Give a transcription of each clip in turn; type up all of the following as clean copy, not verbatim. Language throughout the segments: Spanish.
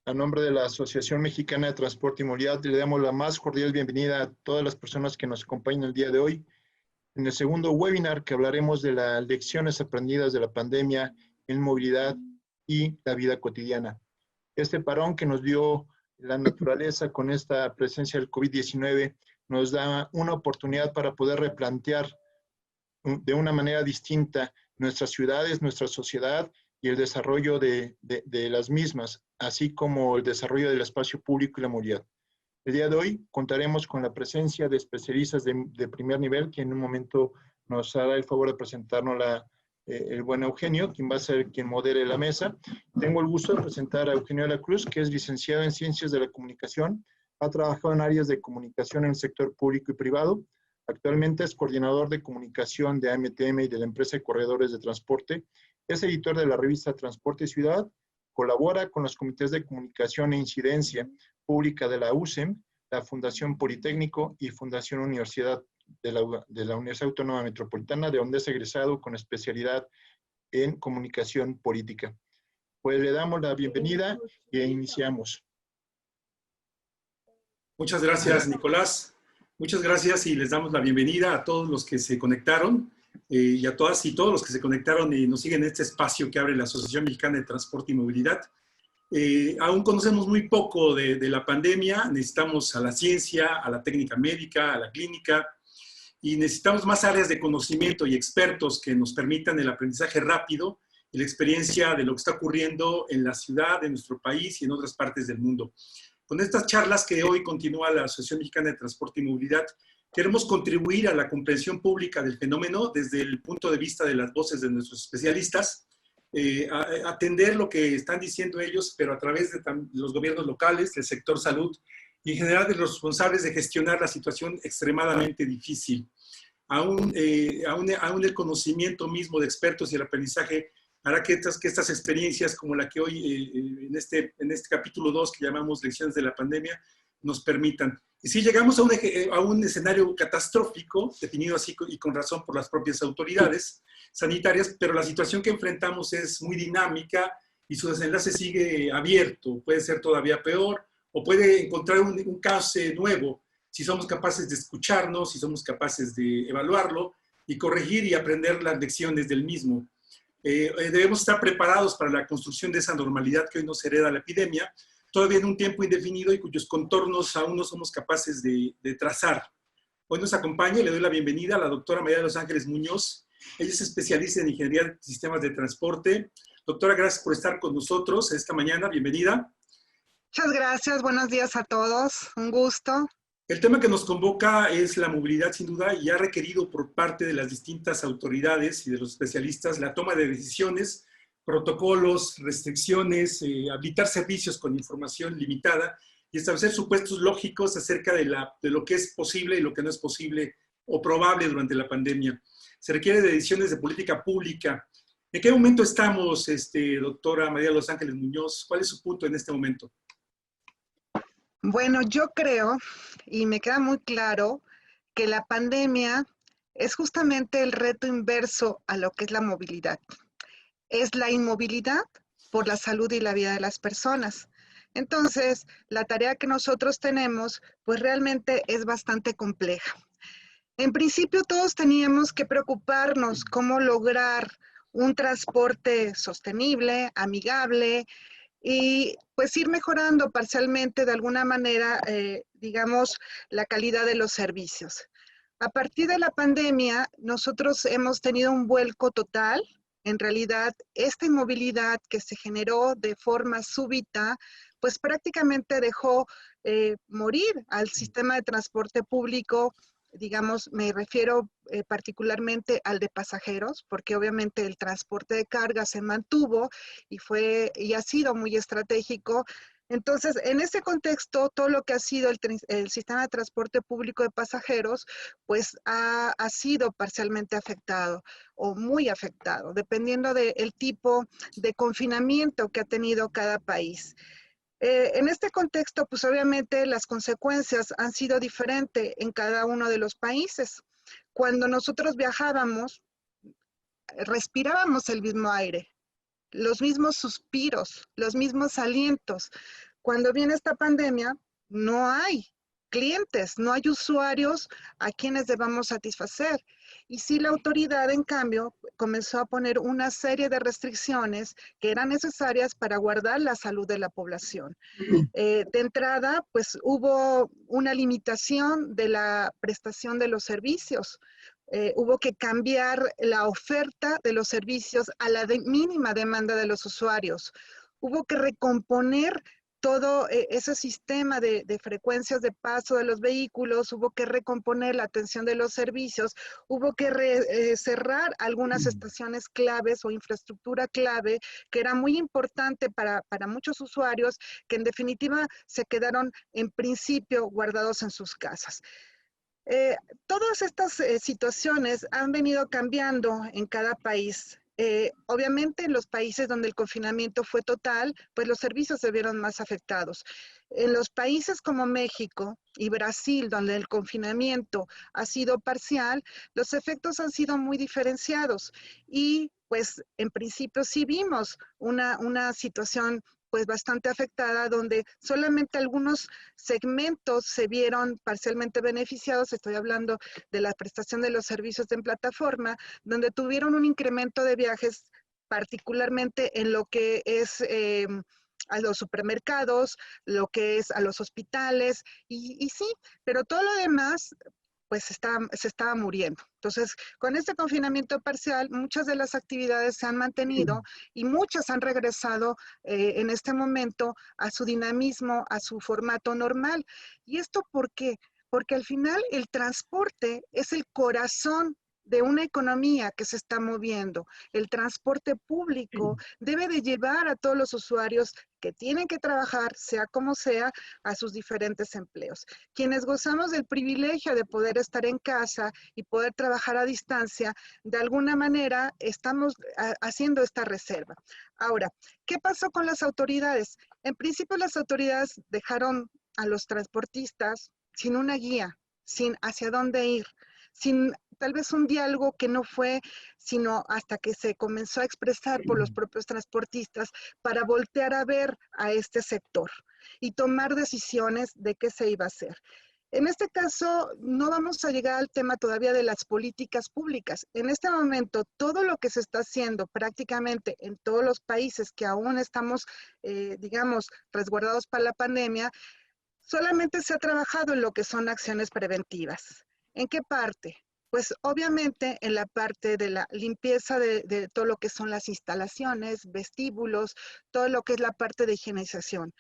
A nombre de la Asociación Mexicana de Transporte y Movilidad, le damos la más cordial bienvenida a todas las personas que nos acompañan el día de hoy en el segundo webinar que hablaremos de las lecciones aprendidas de la pandemia en movilidad y la vida cotidiana. Este parón que nos dio la naturaleza con esta presencia del COVID-19 nos da una oportunidad para poder replantear de una manera distinta nuestras ciudades, nuestra sociedad y el desarrollo de las mismas, así como el desarrollo del espacio público y la movilidad. El día de hoy contaremos con la presencia de especialistas de primer nivel, que en un momento nos hará el favor de presentarnos el buen Eugenio, quien va a ser quien modere la mesa. Tengo el gusto de presentar a Eugenio de la Cruz, que es licenciado en Ciencias de la Comunicación, ha trabajado en áreas de comunicación en el sector público y privado. Actualmente es coordinador de comunicación de AMTM y de la empresa de corredores de transporte. Es editor de la revista Transporte y Ciudad. Colabora con los comités de comunicación e incidencia pública de la USEM, la Fundación Politécnico y Fundación Universidad de la Universidad Autónoma Metropolitana, de donde es egresado con especialidad en comunicación política. Pues le damos la bienvenida e iniciamos. Muchas gracias, Nicolás. Muchas gracias y les damos la bienvenida a todos los que se conectaron y a todas y todos los que se conectaron y nos siguen en este espacio que abre la Asociación Mexicana de Transporte y Movilidad. Aún conocemos muy poco de la pandemia, necesitamos a la ciencia, a la técnica médica, a la clínica y necesitamos más áreas de conocimiento y expertos que nos permitan el aprendizaje rápido y la experiencia de lo que está ocurriendo en la ciudad, en nuestro país y en otras partes del mundo. Con estas charlas que hoy continúa la Asociación Mexicana de Transporte y Movilidad, queremos contribuir a la comprensión pública del fenómeno desde el punto de vista de las voces de nuestros especialistas, atender lo que están diciendo ellos, pero a través de los gobiernos locales, del sector salud y en general de los responsables de gestionar la situación extremadamente difícil. Aún el conocimiento mismo de expertos y el aprendizaje hará que estas experiencias como la que hoy en este capítulo 2 que llamamos Lecciones de la Pandemia nos permitan. Y si llegamos a un escenario catastrófico, definido así y con razón por las propias autoridades sanitarias, pero la situación que enfrentamos es muy dinámica y su desenlace sigue abierto, puede ser todavía peor o puede encontrar un caos nuevo si somos capaces de escucharnos, si somos capaces de evaluarlo y corregir y aprender las lecciones del mismo. Debemos estar preparados para la construcción de esa normalidad que hoy nos hereda la epidemia, todavía en un tiempo indefinido y cuyos contornos aún no somos capaces de trazar. Hoy nos acompaña y le doy la bienvenida a la doctora María de los Ángeles Muñoz. Ella es especialista en Ingeniería de Sistemas de Transporte. Doctora, gracias por estar con nosotros esta mañana. Bienvenida. Muchas gracias. Buenos días a todos. Un gusto. El tema que nos convoca es la movilidad, sin duda, y ha requerido por parte de las distintas autoridades y de los especialistas la toma de decisiones, protocolos, restricciones, habilitar servicios con información limitada y establecer supuestos lógicos acerca de lo que es posible y lo que no es posible o probable durante la pandemia. Se requiere de decisiones de política pública. ¿En qué momento estamos, doctora María de los Ángeles Muñoz? ¿Cuál es su punto en este momento? Bueno, yo creo, y me queda muy claro, que la pandemia es justamente el reto inverso a lo que es la movilidad. Es la inmovilidad por la salud y la vida de las personas. Entonces, la tarea que nosotros tenemos, pues realmente es bastante compleja. En principio, todos teníamos que preocuparnos cómo lograr un transporte sostenible, amigable, y pues ir mejorando parcialmente de alguna manera, digamos, la calidad de los servicios. A partir de la pandemia, nosotros hemos tenido un vuelco total. En realidad, esta inmovilidad que se generó de forma súbita, pues prácticamente dejó morir al sistema de transporte público. Digamos, me refiero particularmente al de pasajeros, porque obviamente el transporte de carga se mantuvo y ha sido muy estratégico. Entonces, en ese contexto, todo lo que ha sido el sistema de transporte público de pasajeros, pues ha sido parcialmente afectado o muy afectado, dependiendo del tipo de confinamiento que ha tenido cada país. En este contexto, pues obviamente las consecuencias han sido diferentes en cada uno de los países. Cuando nosotros viajábamos, respirábamos el mismo aire, los mismos suspiros, los mismos alientos. Cuando viene esta pandemia, no hay clientes, no hay usuarios a quienes debamos satisfacer. Y sí, la autoridad, en cambio, comenzó a poner una serie de restricciones que eran necesarias para guardar la salud de la población. De entrada, pues hubo una limitación de la prestación de los servicios. Hubo que cambiar la oferta de los servicios a la mínima demanda de los usuarios. Hubo que recomponer todo ese sistema de frecuencias de paso de los vehículos, hubo que recomponer la atención de los servicios, hubo que cerrar algunas estaciones claves o infraestructura clave que era muy importante para muchos usuarios que en definitiva se quedaron en principio guardados en sus casas. Todas estas situaciones han venido cambiando en cada país. Obviamente en los países donde el confinamiento fue total, pues los servicios se vieron más afectados. En los países como México y Brasil, donde el confinamiento ha sido parcial, los efectos han sido muy diferenciados y pues en principio sí vimos una situación pues bastante afectada, donde solamente algunos segmentos se vieron parcialmente beneficiados. Estoy hablando de la prestación de los servicios en plataforma, donde tuvieron un incremento de viajes, particularmente en lo que es a los supermercados, lo que es a los hospitales, y sí, pero todo lo demás pues se estaba muriendo. Entonces, con este confinamiento parcial, muchas de las actividades se han mantenido y muchas han regresado en este momento a su dinamismo, a su formato normal. ¿Y esto por qué? Porque al final el transporte es el corazón de una economía que se está moviendo. El transporte público debe de llevar a todos los usuarios que tienen que trabajar, sea como sea, a sus diferentes empleos. Quienes gozamos del privilegio de poder estar en casa y poder trabajar a distancia, de alguna manera estamos haciendo esta reserva. Ahora, ¿qué pasó con las autoridades? En principio las autoridades dejaron a los transportistas sin una guía, sin hacia dónde ir, sin tal vez un diálogo que no fue sino hasta que se comenzó a expresar por los propios transportistas para voltear a ver a este sector y tomar decisiones de qué se iba a hacer. En este caso, no vamos a llegar al tema todavía de las políticas públicas. En este momento, todo lo que se está haciendo prácticamente en todos los países que aún estamos, digamos, resguardados para la pandemia, solamente se ha trabajado en lo que son acciones preventivas. ¿En qué parte? Pues obviamente en la parte de la limpieza de todo lo que son las instalaciones, vestíbulos, todo lo que es la parte de higienización.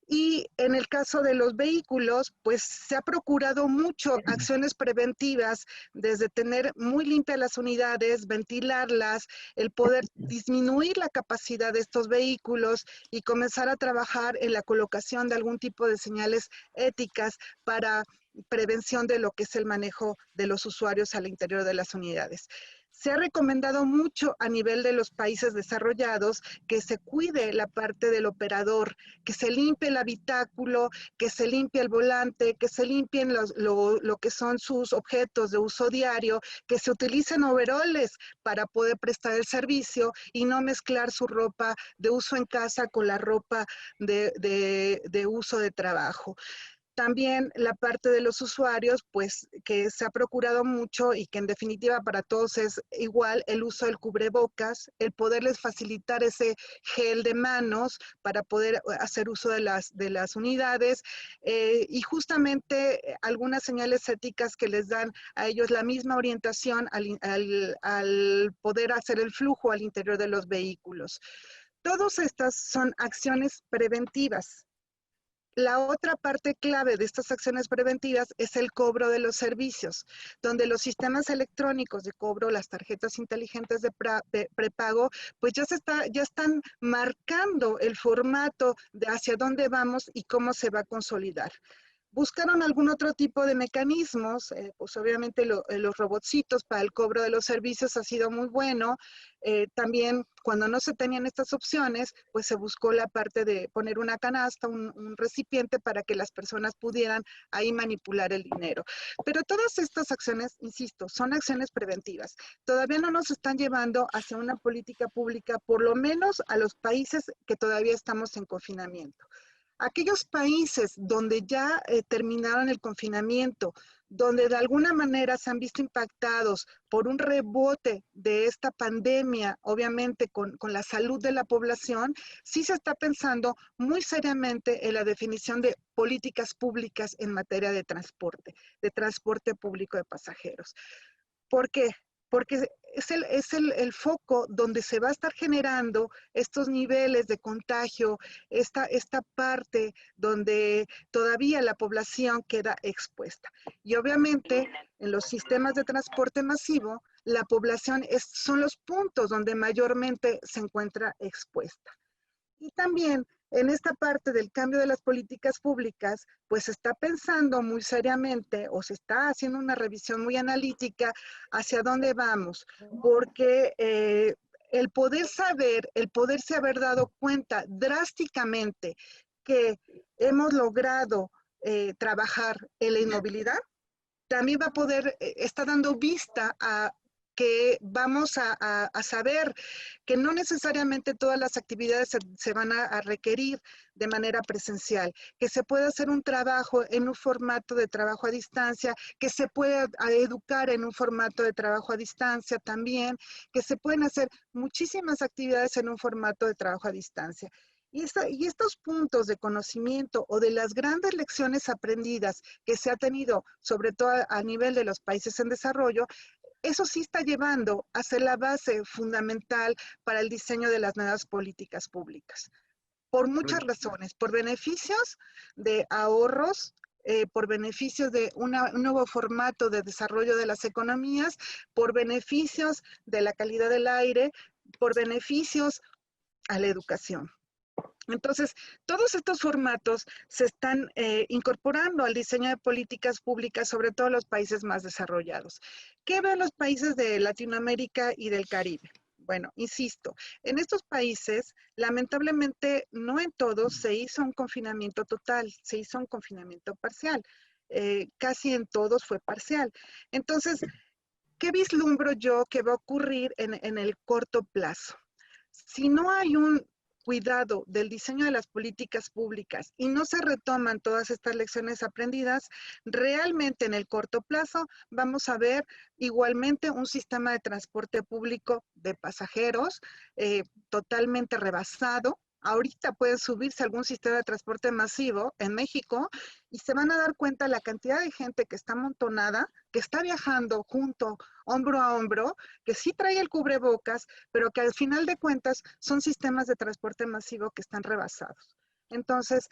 Y en el caso de los vehículos, pues se ha procurado mucho acciones preventivas, desde tener muy limpias las unidades, ventilarlas, el poder disminuir la capacidad de estos vehículos y comenzar a trabajar en la colocación de algún tipo de señales éticas para prevención de lo que es el manejo de los usuarios al interior de las unidades. Se ha recomendado mucho a nivel de los países desarrollados que se cuide la parte del operador, que se limpie el habitáculo, que se limpie el volante, que se limpien lo que son sus objetos de uso diario, que se utilicen overoles para poder prestar el servicio y no mezclar su ropa de uso en casa con la ropa de uso de trabajo. También la parte de los usuarios, pues que se ha procurado mucho y que en definitiva para todos es igual el uso del cubrebocas, el poderles facilitar ese gel de manos para poder hacer uso de las unidades y justamente algunas señales éticas que les dan a ellos la misma orientación al poder hacer el flujo al interior de los vehículos. Todas estas son acciones preventivas. La otra parte clave de estas acciones preventivas es el cobro de los servicios, donde los sistemas electrónicos de cobro, las tarjetas inteligentes de prepago, pues ya están marcando el formato de hacia dónde vamos y cómo se va a consolidar. Buscaron algún otro tipo de mecanismos, pues obviamente los robotcitos para el cobro de los servicios ha sido muy bueno. También cuando no se tenían estas opciones, pues se buscó la parte de poner una canasta, un recipiente para que las personas pudieran ahí manipular el dinero. Pero todas estas acciones, insisto, son acciones preventivas. Todavía no nos están llevando hacia una política pública, por lo menos a los países que todavía estamos en confinamiento. Aquellos países donde ya terminaron el confinamiento, donde de alguna manera se han visto impactados por un rebote de esta pandemia, obviamente con la salud de la población, sí se está pensando muy seriamente en la definición de políticas públicas en materia de transporte público de pasajeros. ¿Por qué? Porque es el foco donde se va a estar generando estos niveles de contagio, esta parte donde todavía la población queda expuesta. Y obviamente en los sistemas de transporte masivo, la población son los puntos donde mayormente se encuentra expuesta. Y también en esta parte del cambio de las políticas públicas, pues se está pensando muy seriamente o se está haciendo una revisión muy analítica hacia dónde vamos, porque el poderse haber dado cuenta drásticamente que hemos logrado trabajar en la inmovilidad, también va a poder, está dando vista a que vamos a saber que no necesariamente todas las actividades se van a requerir de manera presencial, que se puede hacer un trabajo en un formato de trabajo a distancia, que se puede educar en un formato de trabajo a distancia también, que se pueden hacer muchísimas actividades en un formato de trabajo a distancia. Y estos puntos de conocimiento o de las grandes lecciones aprendidas que se ha tenido, sobre todo a nivel de los países en desarrollo, eso sí está llevando a ser la base fundamental para el diseño de las nuevas políticas públicas. Por muchas razones, por beneficios de ahorros, por beneficios de un nuevo formato de desarrollo de las economías, por beneficios de la calidad del aire, por beneficios a la educación. Entonces, todos estos formatos se están incorporando al diseño de políticas públicas, sobre todo en los países más desarrollados. ¿Qué ven los países de Latinoamérica y del Caribe? Bueno, insisto, en estos países, lamentablemente, no en todos se hizo un confinamiento total, se hizo un confinamiento parcial. Casi en todos fue parcial. Entonces, ¿qué vislumbro yo que va a ocurrir en el corto plazo? Si no hay un cuidado del diseño de las políticas públicas y no se retoman todas estas lecciones aprendidas, realmente en el corto plazo vamos a ver igualmente un sistema de transporte público de pasajeros totalmente rebasado. Ahorita pueden subirse a algún sistema de transporte masivo en México y se van a dar cuenta la cantidad de gente que está amontonada, que está viajando junto, hombro a hombro, que sí trae el cubrebocas, pero que al final de cuentas son sistemas de transporte masivo que están rebasados. Entonces,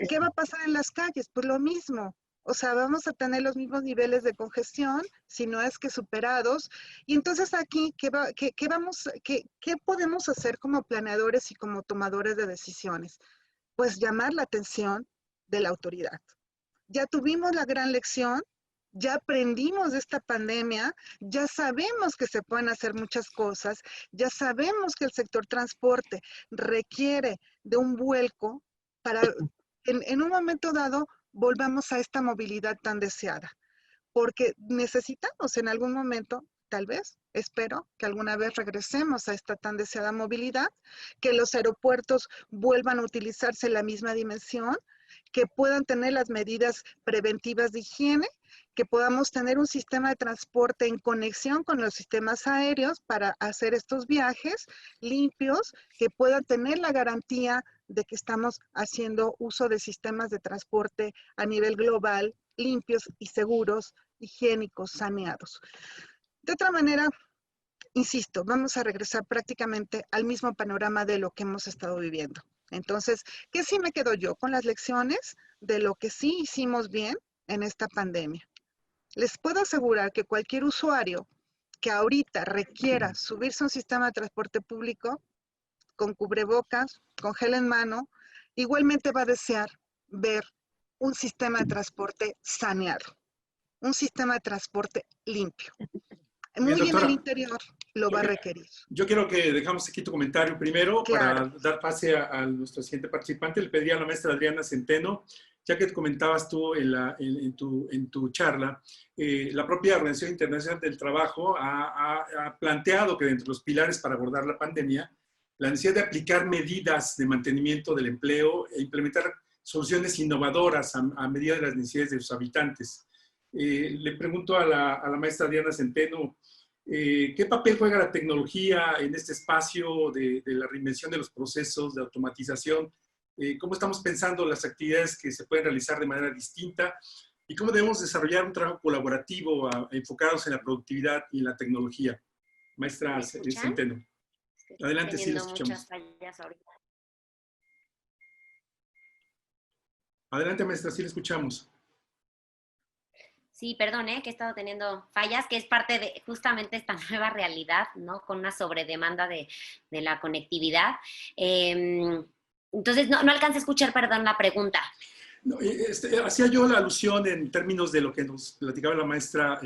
¿qué va a pasar en las calles? Pues lo mismo. O sea, vamos a tener los mismos niveles de congestión, si no es que superados. Y entonces aquí, ¿qué podemos hacer como planeadores y como tomadores de decisiones? Pues llamar la atención de la autoridad. Ya tuvimos la gran lección, ya aprendimos de esta pandemia, ya sabemos que se pueden hacer muchas cosas, ya sabemos que el sector transporte requiere de un vuelco para, en un momento dado, volvamos a esta movilidad tan deseada, porque necesitamos en algún momento, tal vez, espero que alguna vez regresemos a esta tan deseada movilidad, que los aeropuertos vuelvan a utilizarse en la misma dimensión, que puedan tener las medidas preventivas de higiene, que podamos tener un sistema de transporte en conexión con los sistemas aéreos para hacer estos viajes limpios, que puedan tener la garantía de que estamos haciendo uso de sistemas de transporte a nivel global, limpios y seguros, higiénicos, saneados. De otra manera, insisto, vamos a regresar prácticamente al mismo panorama de lo que hemos estado viviendo. Entonces, ¿qué sí me quedo yo con las lecciones de lo que sí hicimos bien en esta pandemia? Les puedo asegurar que cualquier usuario que ahorita requiera subirse a un sistema de transporte público con cubrebocas, con gel en mano, igualmente va a desear ver un sistema de transporte saneado, un sistema de transporte limpio. Muy Bien, en el doctora, interior lo va a requerir. yo quiero que dejamos aquí tu comentario primero Claro. para dar pase a nuestro siguiente participante. Le pediría a la maestra Adriana Centeno, ya que comentabas tú en tu charla, la propia Organización Internacional del Trabajo ha planteado que dentro de los pilares para abordar la pandemia, la necesidad de aplicar medidas de mantenimiento del empleo e implementar soluciones innovadoras a medida de las necesidades de sus habitantes. Le pregunto a la maestra Diana Centeno, ¿qué papel juega la tecnología en este espacio de la reinvención de los procesos de automatización? ¿Cómo estamos pensando las actividades que se pueden realizar de manera distinta? ¿Y cómo debemos desarrollar un trabajo colaborativo enfocados en la productividad y en la tecnología? Maestra Centeno. Adelante, sí, le escuchamos. Adelante, maestra, sí le escuchamos. Sí, perdón, que he estado teniendo fallas, que es parte de justamente esta nueva realidad, ¿no? Con una sobredemanda de la conectividad. Entonces, no alcancé a escuchar, perdón, la pregunta. No, hacía yo la alusión en términos de lo que nos platicaba la maestra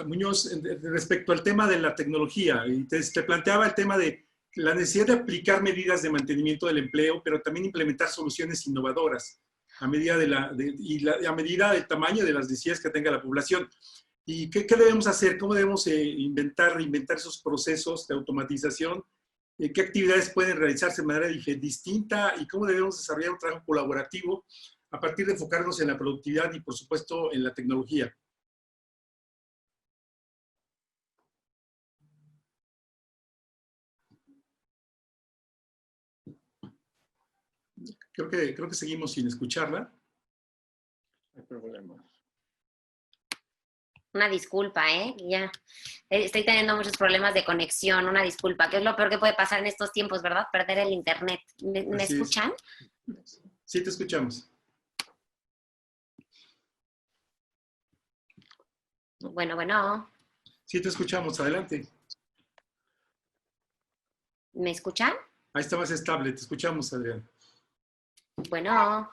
Muñoz respecto al tema de la tecnología. Y te planteaba el tema de la necesidad de aplicar medidas de mantenimiento del empleo, pero también implementar soluciones innovadoras a medida a medida del tamaño de las necesidades que tenga la población. ¿Y qué debemos hacer? ¿Cómo debemos reinventar esos procesos de automatización? ¿Qué actividades pueden realizarse de manera distinta? ¿Y cómo debemos desarrollar un trabajo colaborativo a partir de enfocarnos en la productividad y, por supuesto, en la tecnología? Creo que seguimos sin escucharla. No hay problema. Una disculpa, ya estoy teniendo muchos problemas de conexión, una disculpa, que es lo peor que puede pasar en estos tiempos, ¿verdad? Perder el internet. ¿Me escuchan? Sí, te escuchamos. Bueno. Sí, te escuchamos, adelante. ¿Me escuchan? Ahí está más estable, te escuchamos, Adrián. Bueno.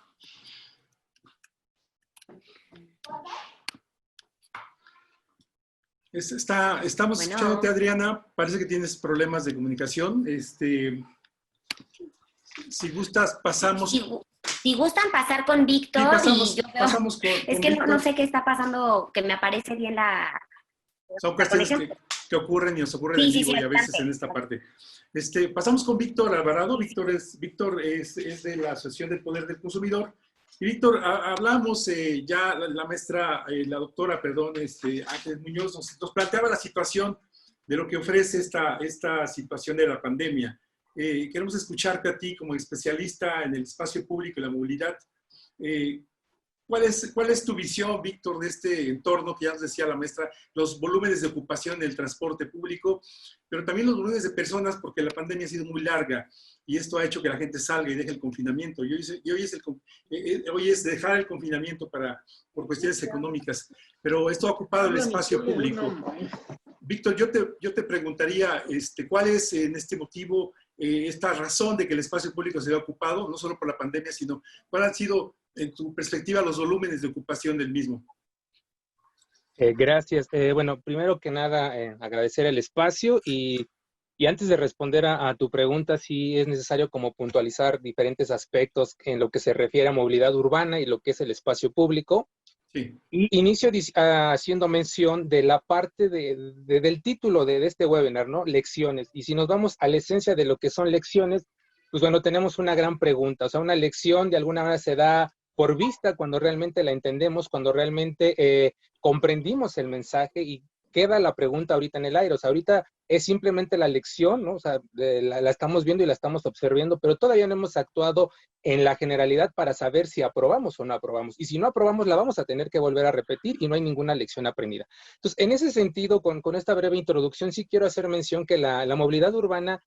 Estamos escuchándote, Adriana. Parece que tienes problemas de comunicación. Si gustas, pasamos. Si gustan pasar con Víctor. Sí, pasamos con es que no sé qué está pasando, que me aparece bien la. Son cuestiones que ocurren y nos ocurren en vivo y a veces en esta parte. Pasamos con Víctor Alvarado. Víctor es de la Asociación del Poder del Consumidor. Y Víctor, hablamos ya, la doctora Ángeles Muñoz nos planteaba la situación de lo que ofrece esta situación de la pandemia. Queremos escucharte a ti como especialista en el espacio público y la movilidad. ¿Cuál es tu visión, Víctor, de este entorno que ya nos decía la maestra, los volúmenes de ocupación del transporte público, pero también los volúmenes de personas, porque la pandemia ha sido muy larga y esto ha hecho que la gente salga y deje el confinamiento. Y hoy es dejar el confinamiento por cuestiones económicas, pero esto ha ocupado el espacio público. Víctor, yo te preguntaría, ¿cuál es en este motivo esta razón de que el espacio público se haya ocupado, no solo por la pandemia, sino cuál han sido, en tu perspectiva, los volúmenes de ocupación del mismo? Gracias. Bueno, primero que nada, agradecer el espacio y antes de responder a tu pregunta, sí es necesario como puntualizar diferentes aspectos en lo que se refiere a movilidad urbana y lo que es el espacio público. Sí. Y inicio haciendo mención de la parte del título de este webinar, ¿no? Lecciones. Y si nos vamos a la esencia de lo que son lecciones, pues bueno, tenemos una gran pregunta. O sea, una lección de alguna manera se da por vista cuando realmente la entendemos, cuando realmente comprendimos el mensaje y queda la pregunta ahorita en el aire. O sea, ahorita es simplemente la lección, ¿no? O sea, la estamos viendo y la estamos observando, pero todavía no hemos actuado en la generalidad para saber si aprobamos o no aprobamos. Y si no aprobamos, la vamos a tener que volver a repetir y no hay ninguna lección aprendida. Entonces, en ese sentido, con esta breve introducción, sí quiero hacer mención que la movilidad urbana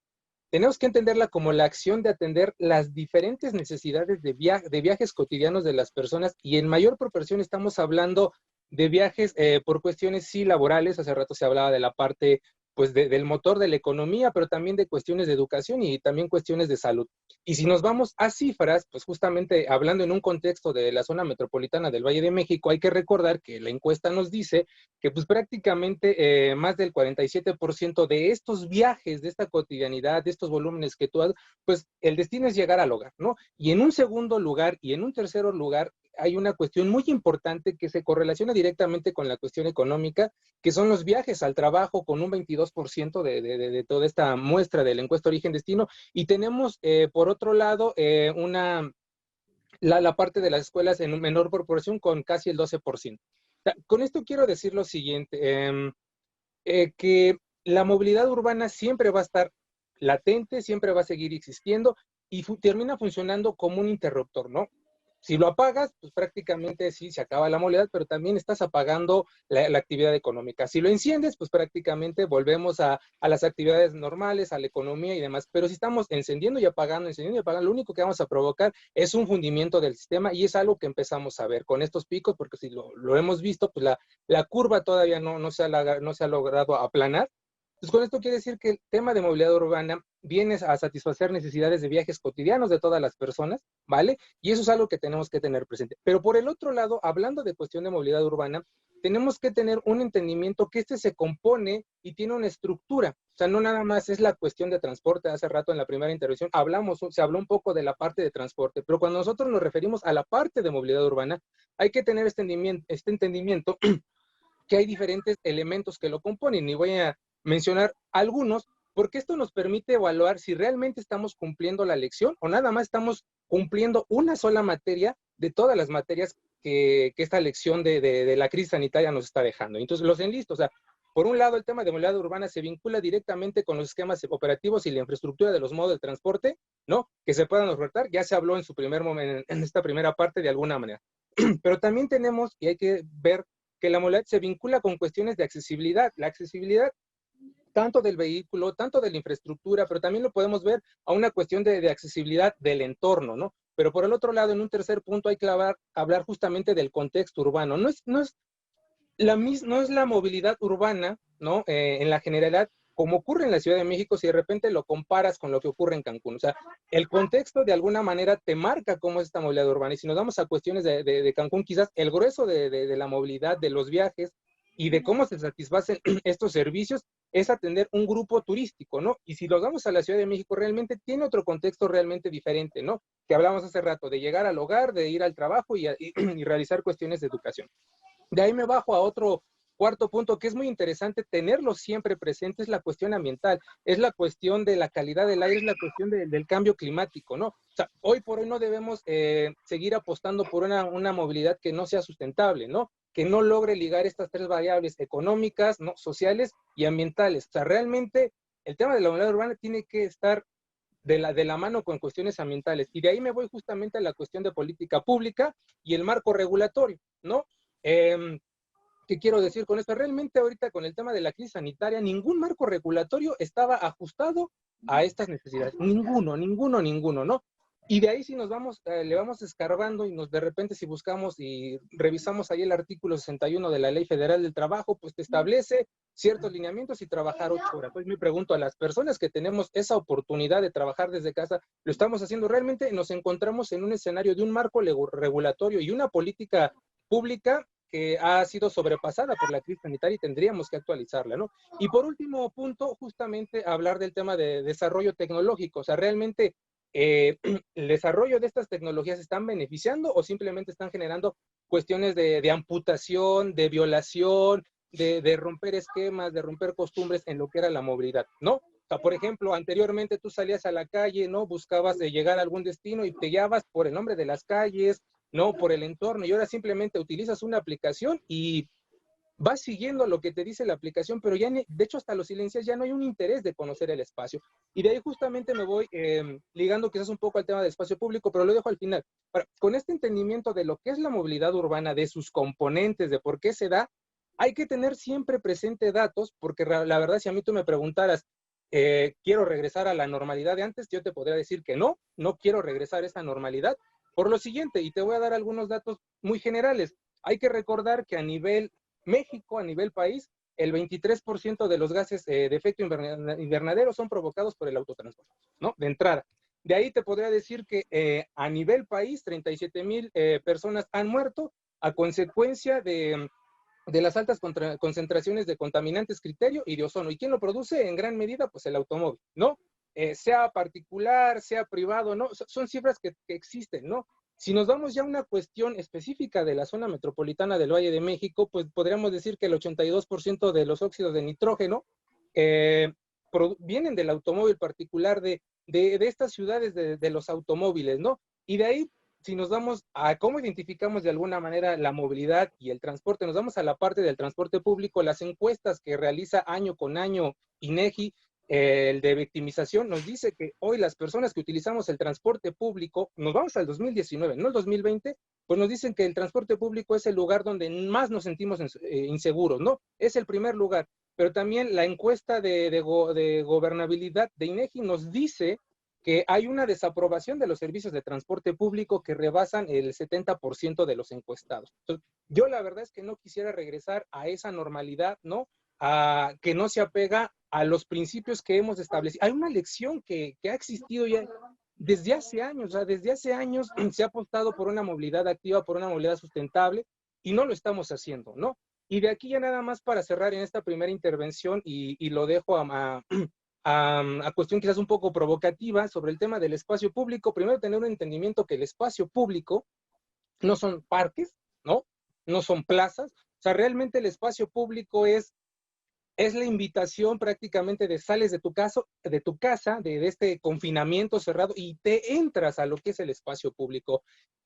tenemos que entenderla como la acción de atender las diferentes necesidades de viajes cotidianos de las personas y en mayor proporción estamos hablando de viajes por cuestiones sí laborales. Hace rato se hablaba de la parte pues del motor de la economía, pero también de cuestiones de educación y también cuestiones de salud. Y si nos vamos a cifras, pues justamente hablando en un contexto de la zona metropolitana del Valle de México, hay que recordar que la encuesta nos dice que pues prácticamente más del 47% de estos viajes, de esta cotidianidad, de estos volúmenes que tú has, pues el destino es llegar al hogar, ¿no? Y en un segundo lugar y en un tercer lugar, hay una cuestión muy importante que se correlaciona directamente con la cuestión económica, que son los viajes al trabajo, con un 22% de toda esta muestra de la encuesta origen-destino. Y tenemos, por otro lado, la parte de las escuelas en menor proporción, con casi el 12%. Con esto quiero decir lo siguiente, que la movilidad urbana siempre va a estar latente, siempre va a seguir existiendo y termina funcionando como un interruptor, ¿no? Si lo apagas, pues prácticamente sí se acaba la movilidad, pero también estás apagando la actividad económica. Si lo enciendes, pues prácticamente volvemos a las actividades normales, a la economía y demás. Pero si estamos encendiendo y apagando, lo único que vamos a provocar es un hundimiento del sistema, y es algo que empezamos a ver con estos picos, porque si lo hemos visto, pues la curva todavía no se ha logrado aplanar. Pues con esto quiere decir que el tema de movilidad urbana viene a satisfacer necesidades de viajes cotidianos de todas las personas, ¿vale? Y eso es algo que tenemos que tener presente. Pero por el otro lado, hablando de cuestión de movilidad urbana, tenemos que tener un entendimiento que se compone y tiene una estructura. O sea, no nada más es la cuestión de transporte. Hace rato en la primera intervención se habló un poco de la parte de transporte, pero cuando nosotros nos referimos a la parte de movilidad urbana, hay que tener este entendimiento que hay diferentes elementos que lo componen, y voy a mencionar algunos, porque esto nos permite evaluar si realmente estamos cumpliendo la lección o nada más estamos cumpliendo una sola materia de todas las materias que esta lección de la crisis sanitaria nos está dejando. Entonces, los enlisto. O sea, por un lado, el tema de movilidad urbana se vincula directamente con los esquemas operativos y la infraestructura de los modos de transporte, ¿no? Que se puedan ofertar. Ya se habló en su primer momento, en esta primera parte, de alguna manera. Pero también tenemos, y hay que ver, que la movilidad se vincula con cuestiones de accesibilidad. La accesibilidad tanto del vehículo, tanto de la infraestructura, pero también lo podemos ver a una cuestión de accesibilidad del entorno, ¿no? Pero por el otro lado, en un tercer punto, hay que hablar justamente del contexto urbano. No es la movilidad urbana, ¿no? En la generalidad, como ocurre en la Ciudad de México, si de repente lo comparas con lo que ocurre en Cancún. O sea, el contexto de alguna manera te marca cómo es esta movilidad urbana. Y si nos vamos a cuestiones de Cancún, quizás el grueso de la movilidad, de los viajes y de cómo se satisfacen estos servicios es atender un grupo turístico, ¿no? Y si lo vamos a la Ciudad de México, realmente tiene otro contexto realmente diferente, ¿no? Que hablamos hace rato, de llegar al hogar, de ir al trabajo y realizar cuestiones de educación. De ahí me bajo a otro cuarto punto que es muy interesante tenerlo siempre presente, es la cuestión ambiental, es la cuestión de la calidad del aire, es la cuestión del cambio climático, ¿no? O sea, hoy por hoy no debemos seguir apostando por una movilidad que no sea sustentable, ¿no? Que no logre ligar estas tres variables económicas, ¿no? Sociales y ambientales. O sea, realmente el tema de la movilidad urbana tiene que estar de la mano con cuestiones ambientales. Y de ahí me voy justamente a la cuestión de política pública y el marco regulatorio, ¿no? ¿Qué quiero decir con esto? Realmente ahorita con el tema de la crisis sanitaria, ningún marco regulatorio estaba ajustado a estas necesidades. Ninguno, ¿no? Y de ahí si nos vamos, le vamos escarbando y de repente si buscamos y revisamos ahí el artículo 61 de la Ley Federal del Trabajo, pues te establece ciertos lineamientos y trabajar 8 horas. Pues me pregunto, a las personas que tenemos esa oportunidad de trabajar desde casa, ¿lo estamos haciendo? Realmente nos encontramos en un escenario de un marco regulatorio y una política pública que ha sido sobrepasada por la crisis sanitaria y tendríamos que actualizarla, ¿no? Y por último punto, justamente hablar del tema de desarrollo tecnológico. O sea, realmente el desarrollo de estas tecnologías están beneficiando o simplemente están generando cuestiones de amputación, de violación, de romper esquemas, de romper costumbres en lo que era la movilidad, ¿no? O sea, por ejemplo, anteriormente tú salías a la calle, ¿no? Buscabas llegar a algún destino y te guiabas por el nombre de las calles, no por el entorno, y ahora simplemente utilizas una aplicación y vas siguiendo lo que te dice la aplicación, pero ya, de hecho, hasta los silencias ya no hay un interés de conocer el espacio. Y de ahí justamente me voy ligando quizás un poco al tema del espacio público, pero lo dejo al final. Con este entendimiento de lo que es la movilidad urbana, de sus componentes, de por qué se da, hay que tener siempre presente datos, porque la verdad, si a mí tú me preguntaras, ¿quiero regresar a la normalidad de antes? Yo te podría decir que no quiero regresar a esa normalidad. Por lo siguiente, y te voy a dar algunos datos muy generales. Hay que recordar que a nivel México, a nivel país, el 23% de los gases de efecto invernadero son provocados por el autotransporte, ¿no? De entrada. De ahí te podría decir que a nivel país, 37,000 personas han muerto a consecuencia de las altas concentraciones de contaminantes criterio y de ozono. ¿Y quién lo produce? En gran medida, pues el automóvil, ¿no? Sea particular, sea privado, ¿no? Son cifras que existen, ¿no? Si nos vamos ya a una cuestión específica de la zona metropolitana del Valle de México, pues podríamos decir que el 82% de los óxidos de nitrógeno vienen del automóvil particular de estas ciudades de los automóviles, ¿no? Y de ahí, si nos vamos a cómo identificamos de alguna manera la movilidad y el transporte, nos vamos a la parte del transporte público, las encuestas que realiza año con año INEGI, el de victimización, nos dice que hoy las personas que utilizamos el transporte público, nos vamos al 2019, no el 2020, pues nos dicen que el transporte público es el lugar donde más nos sentimos inseguros, ¿no? Es el primer lugar. Pero también la encuesta de gobernabilidad de INEGI nos dice que hay una desaprobación de los servicios de transporte público que rebasan el 70% de los encuestados. Entonces, yo la verdad es que no quisiera regresar a esa normalidad, ¿no? Que no se apega a los principios que hemos establecido. Hay una lección que ha existido ya desde hace años, o sea, desde hace años se ha apostado por una movilidad activa, por una movilidad sustentable, y no lo estamos haciendo, ¿no? Y de aquí ya nada más para cerrar en esta primera intervención, y lo dejo a cuestión quizás un poco provocativa sobre el tema del espacio público. Primero, tener un entendimiento que el espacio público no son parques, ¿no? No son plazas. O sea, realmente el espacio público es la invitación prácticamente de sales de tu casa, de este confinamiento cerrado, y te entras a lo que es el espacio público.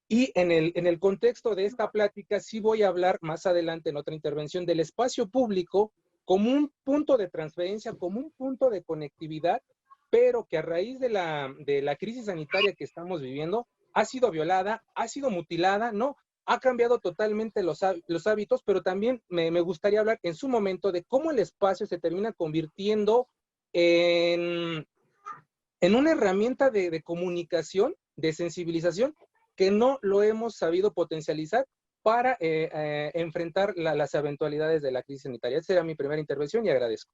Y en el contexto de esta plática sí voy a hablar más adelante en otra intervención del espacio público como un punto de transferencia, como un punto de conectividad, pero que a raíz de la crisis sanitaria que estamos viviendo ha sido violada, ha sido mutilada, ¿no? Ha cambiado totalmente los hábitos, pero también me gustaría hablar en su momento de cómo el espacio se termina convirtiendo en una herramienta de comunicación, de sensibilización, que no lo hemos sabido potencializar para enfrentar las eventualidades de la crisis sanitaria. Esa era mi primera intervención y agradezco.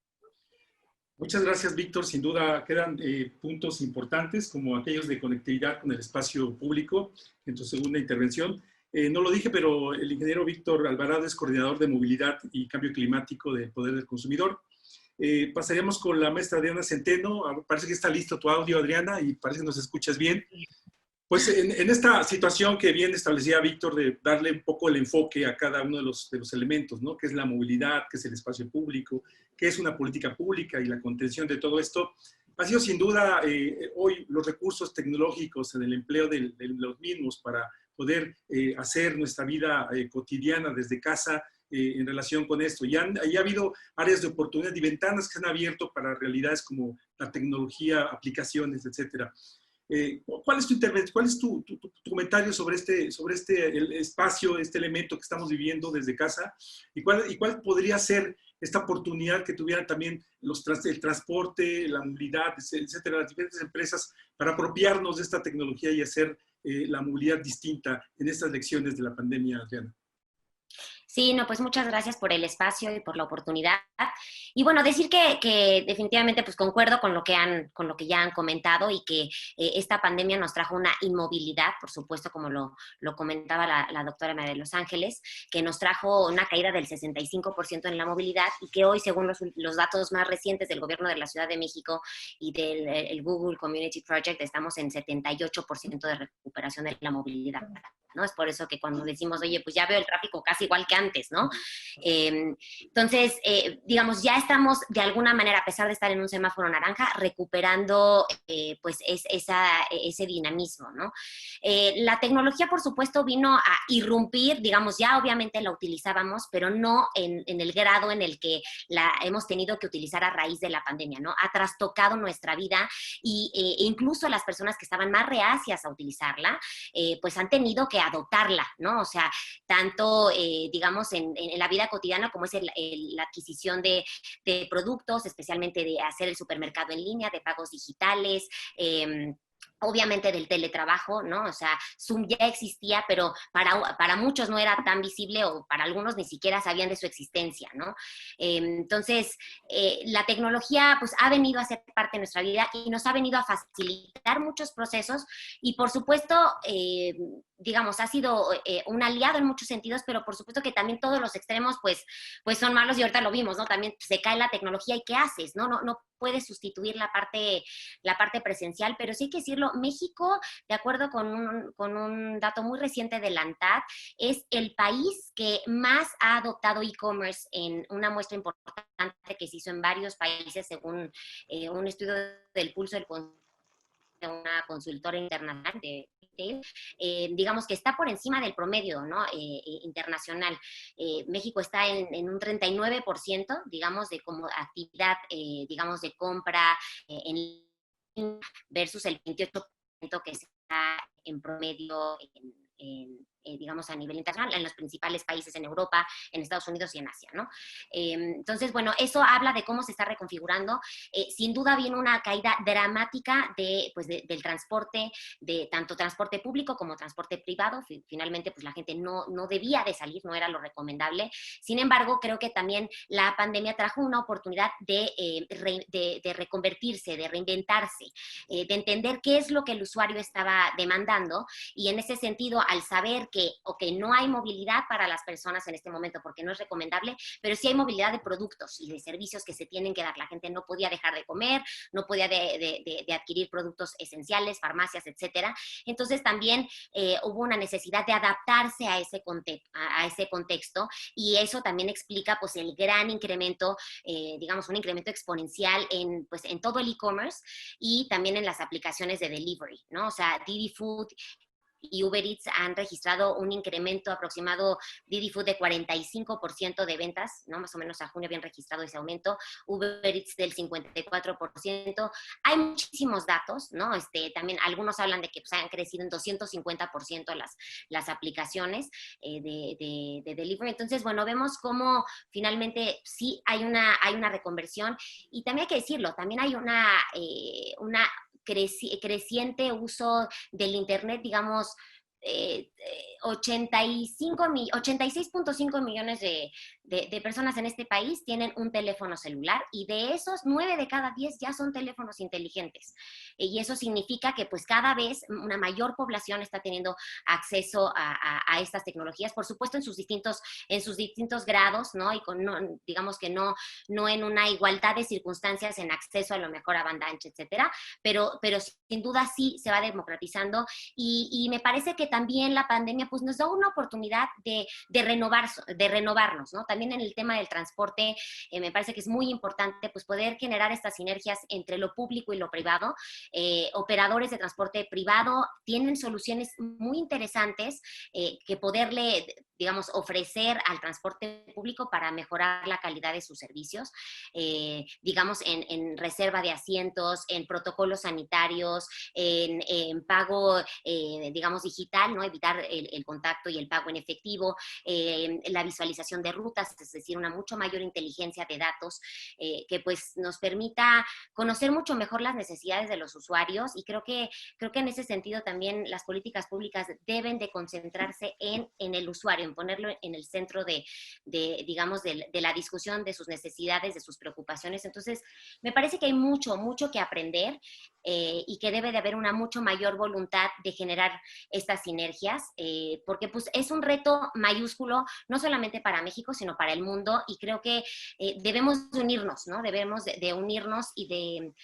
Muchas gracias, Víctor. Sin duda quedan puntos importantes como aquellos de conectividad con el espacio público en tu segunda intervención. No lo dije, pero el ingeniero Víctor Alvarado es coordinador de movilidad y cambio climático del Poder del Consumidor. Pasaríamos con la maestra Adriana Centeno. Parece que está listo tu audio, Adriana, y parece que nos escuchas bien. Pues en esta situación que bien establecía Víctor de darle un poco el enfoque a cada uno de los elementos, ¿no? ¿Qué es la movilidad? ¿Qué es el espacio público? ¿Qué es una política pública? Y la contención de todo esto ha sido sin duda hoy los recursos tecnológicos en el empleo de los mismos para poder hacer nuestra vida cotidiana desde casa en relación con esto. Y ha habido áreas de oportunidad y ventanas que se han abierto para realidades como la tecnología, aplicaciones, etcétera. ¿Cuál es tu intervención? ¿Cuál es tu comentario sobre el espacio, este elemento que estamos viviendo desde casa? ¿Y cuál podría ser esta oportunidad que tuvieran también el transporte, la movilidad, etcétera, las diferentes empresas para apropiarnos de esta tecnología y hacer la movilidad distinta en estas lecciones de la pandemia, Adriana? Sí, no, pues muchas gracias por el espacio y por la oportunidad. Y bueno, decir que definitivamente pues concuerdo con lo que ya han comentado, y que esta pandemia nos trajo una inmovilidad, por supuesto, como lo comentaba la doctora María de Los Ángeles, que nos trajo una caída del 65% en la movilidad, y que hoy, según los datos más recientes del gobierno de la Ciudad de México y del Google Community Project, estamos en 78% de recuperación de la movilidad, ¿no? Es por eso que cuando decimos, oye, pues ya veo el tráfico casi igual que antes, ¿no? Entonces, digamos, ya estamos de alguna manera, a pesar de estar en un semáforo naranja, recuperando pues ese dinamismo, ¿no? La tecnología, por supuesto, vino a irrumpir, digamos, ya obviamente la utilizábamos, pero no en el grado en el que la hemos tenido que utilizar a raíz de la pandemia, ¿no? Ha trastocado nuestra vida, y incluso las personas que estaban más reacias a utilizarla, pues han tenido que adoptarla, ¿no? O sea, tanto, digamos, en la vida cotidiana, como es la adquisición de productos, especialmente de hacer el supermercado en línea, de pagos digitales, obviamente del teletrabajo, ¿no? O sea, Zoom ya existía, pero para muchos no era tan visible, o para algunos ni siquiera sabían de su existencia, ¿no? Entonces, la tecnología pues ha venido a ser parte de nuestra vida y nos ha venido a facilitar muchos procesos, y por supuesto, digamos, ha sido un aliado en muchos sentidos, pero por supuesto que también todos los extremos pues son malos, y ahorita lo vimos, ¿no? También se cae la tecnología, y ¿qué haces? No puedes sustituir la parte presencial, pero sí hay que decirlo, ejemplo, México, de acuerdo con un dato muy reciente de la ANTAD, es el país que más ha adoptado e-commerce en una muestra importante que se hizo en varios países, según un estudio del pulso del de una consultora internacional de retail, digamos que está por encima del promedio, ¿no? Internacional. México está en un 39%, digamos, de como actividad, digamos, de compra en versus el 28% que está en promedio digamos, a nivel internacional, en los principales países en Europa, en Estados Unidos y en Asia, ¿no? Entonces, bueno, eso habla de cómo se está reconfigurando. Sin duda viene una caída dramática del transporte, de tanto transporte público como transporte privado. Finalmente, pues la gente no debía de salir, no era lo recomendable. Sin embargo, creo que también la pandemia trajo una oportunidad de reconvertirse, de reinventarse, de entender qué es lo que el usuario estaba demandando, y en ese sentido, al saber que no hay movilidad para las personas en este momento porque no es recomendable, pero sí hay movilidad de productos y de servicios que se tienen que dar. La gente no podía dejar de comer, no podía de adquirir productos esenciales, farmacias, etcétera. Entonces también hubo una necesidad de adaptarse a ese contexto, y eso también explica pues el gran incremento, digamos un incremento exponencial en todo el e-commerce y también en las aplicaciones de delivery, ¿no? O sea, Didi Food y Uber Eats han registrado un incremento aproximado, Didi Food de 45% de ventas, ¿no? Más o menos a junio habían registrado ese aumento, Uber Eats del 54%. Hay muchísimos datos, ¿no? También algunos hablan de que pues, han crecido en 250% las aplicaciones de delivery. Entonces, bueno, vemos cómo finalmente sí hay una reconversión, y también hay que decirlo, también hay una creciente uso del Internet, digamos, 86.5 millones de personas en este país tienen un teléfono celular, y de esos 9 de cada 10 ya son teléfonos inteligentes. Y eso significa que pues cada vez una mayor población está teniendo acceso a estas tecnologías, por supuesto en sus distintos grados, ¿no? Y digamos que no en una igualdad de circunstancias en acceso a lo mejor a banda ancha, etcétera, pero sin duda sí se va democratizando, y me parece que también la pandemia pues nos da una oportunidad de renovarnos, ¿no? También en el tema del transporte me parece que es muy importante pues poder generar estas sinergias entre lo público y lo privado. Operadores de transporte privado tienen soluciones muy interesantes que poderle, digamos, ofrecer al transporte público para mejorar la calidad de sus servicios, digamos, en reserva de asientos, en protocolos sanitarios, en pago, digamos, digital, ¿no? Evitar el contacto y el pago en efectivo, la visualización de rutas, es decir, una mucho mayor inteligencia de datos que pues nos permita conocer mucho mejor las necesidades de los usuarios, y creo que en ese sentido también las políticas públicas deben de concentrarse en el usuario, en ponerlo en el centro digamos, de la discusión de sus necesidades, de sus preocupaciones. Entonces, me parece que hay mucho que aprender y que debe de haber una mucho mayor voluntad de generar estas sinergias, porque pues es un reto mayúsculo, no solamente para México, sino para el mundo, y creo que debemos de unirnos, ¿no? Debemos de unirnos y de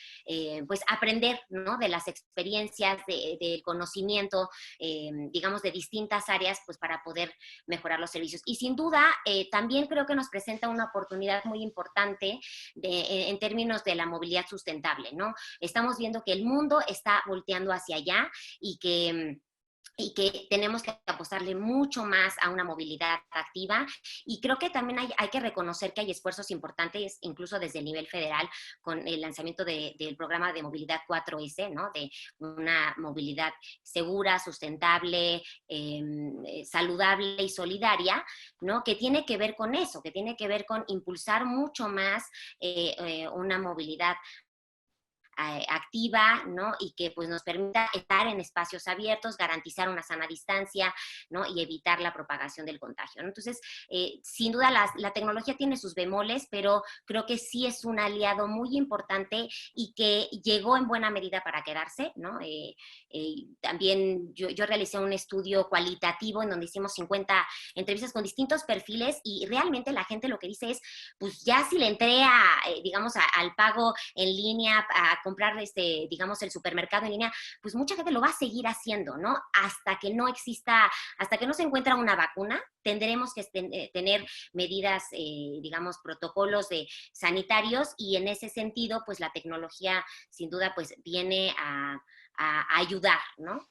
pues aprender, ¿no? De las experiencias, del conocimiento, digamos, de distintas áreas, pues para poder mejorar los servicios. Y sin duda, también creo que nos presenta una oportunidad muy importante en términos de la movilidad sustentable, ¿no? Estamos viendo que el mundo está volteando hacia allá, y que tenemos que apostarle mucho más a una movilidad activa, y creo que también hay que reconocer que hay esfuerzos importantes, incluso desde el nivel federal, con el lanzamiento del programa de movilidad 4S, ¿no? De una movilidad segura, sustentable, saludable y solidaria, ¿no? Que tiene que ver con eso, que tiene que ver con impulsar mucho más una movilidad activa, ¿no? Y que pues nos permita estar en espacios abiertos, garantizar una sana distancia, ¿no? Y evitar la propagación del contagio, ¿no? Entonces, sin duda la tecnología tiene sus bemoles, pero creo que sí es un aliado muy importante y que llegó en buena medida para quedarse, ¿no? También yo realicé un estudio cualitativo en donde hicimos 50 entrevistas con distintos perfiles, y realmente la gente lo que dice es, pues ya si le entré digamos, al pago en línea, a comprar, digamos, el supermercado en línea, pues mucha gente lo va a seguir haciendo, ¿no? Hasta que no se encuentra una vacuna, tendremos que tener medidas, digamos, protocolos sanitarios, y en ese sentido, pues la tecnología sin duda pues viene a ayudar, ¿no?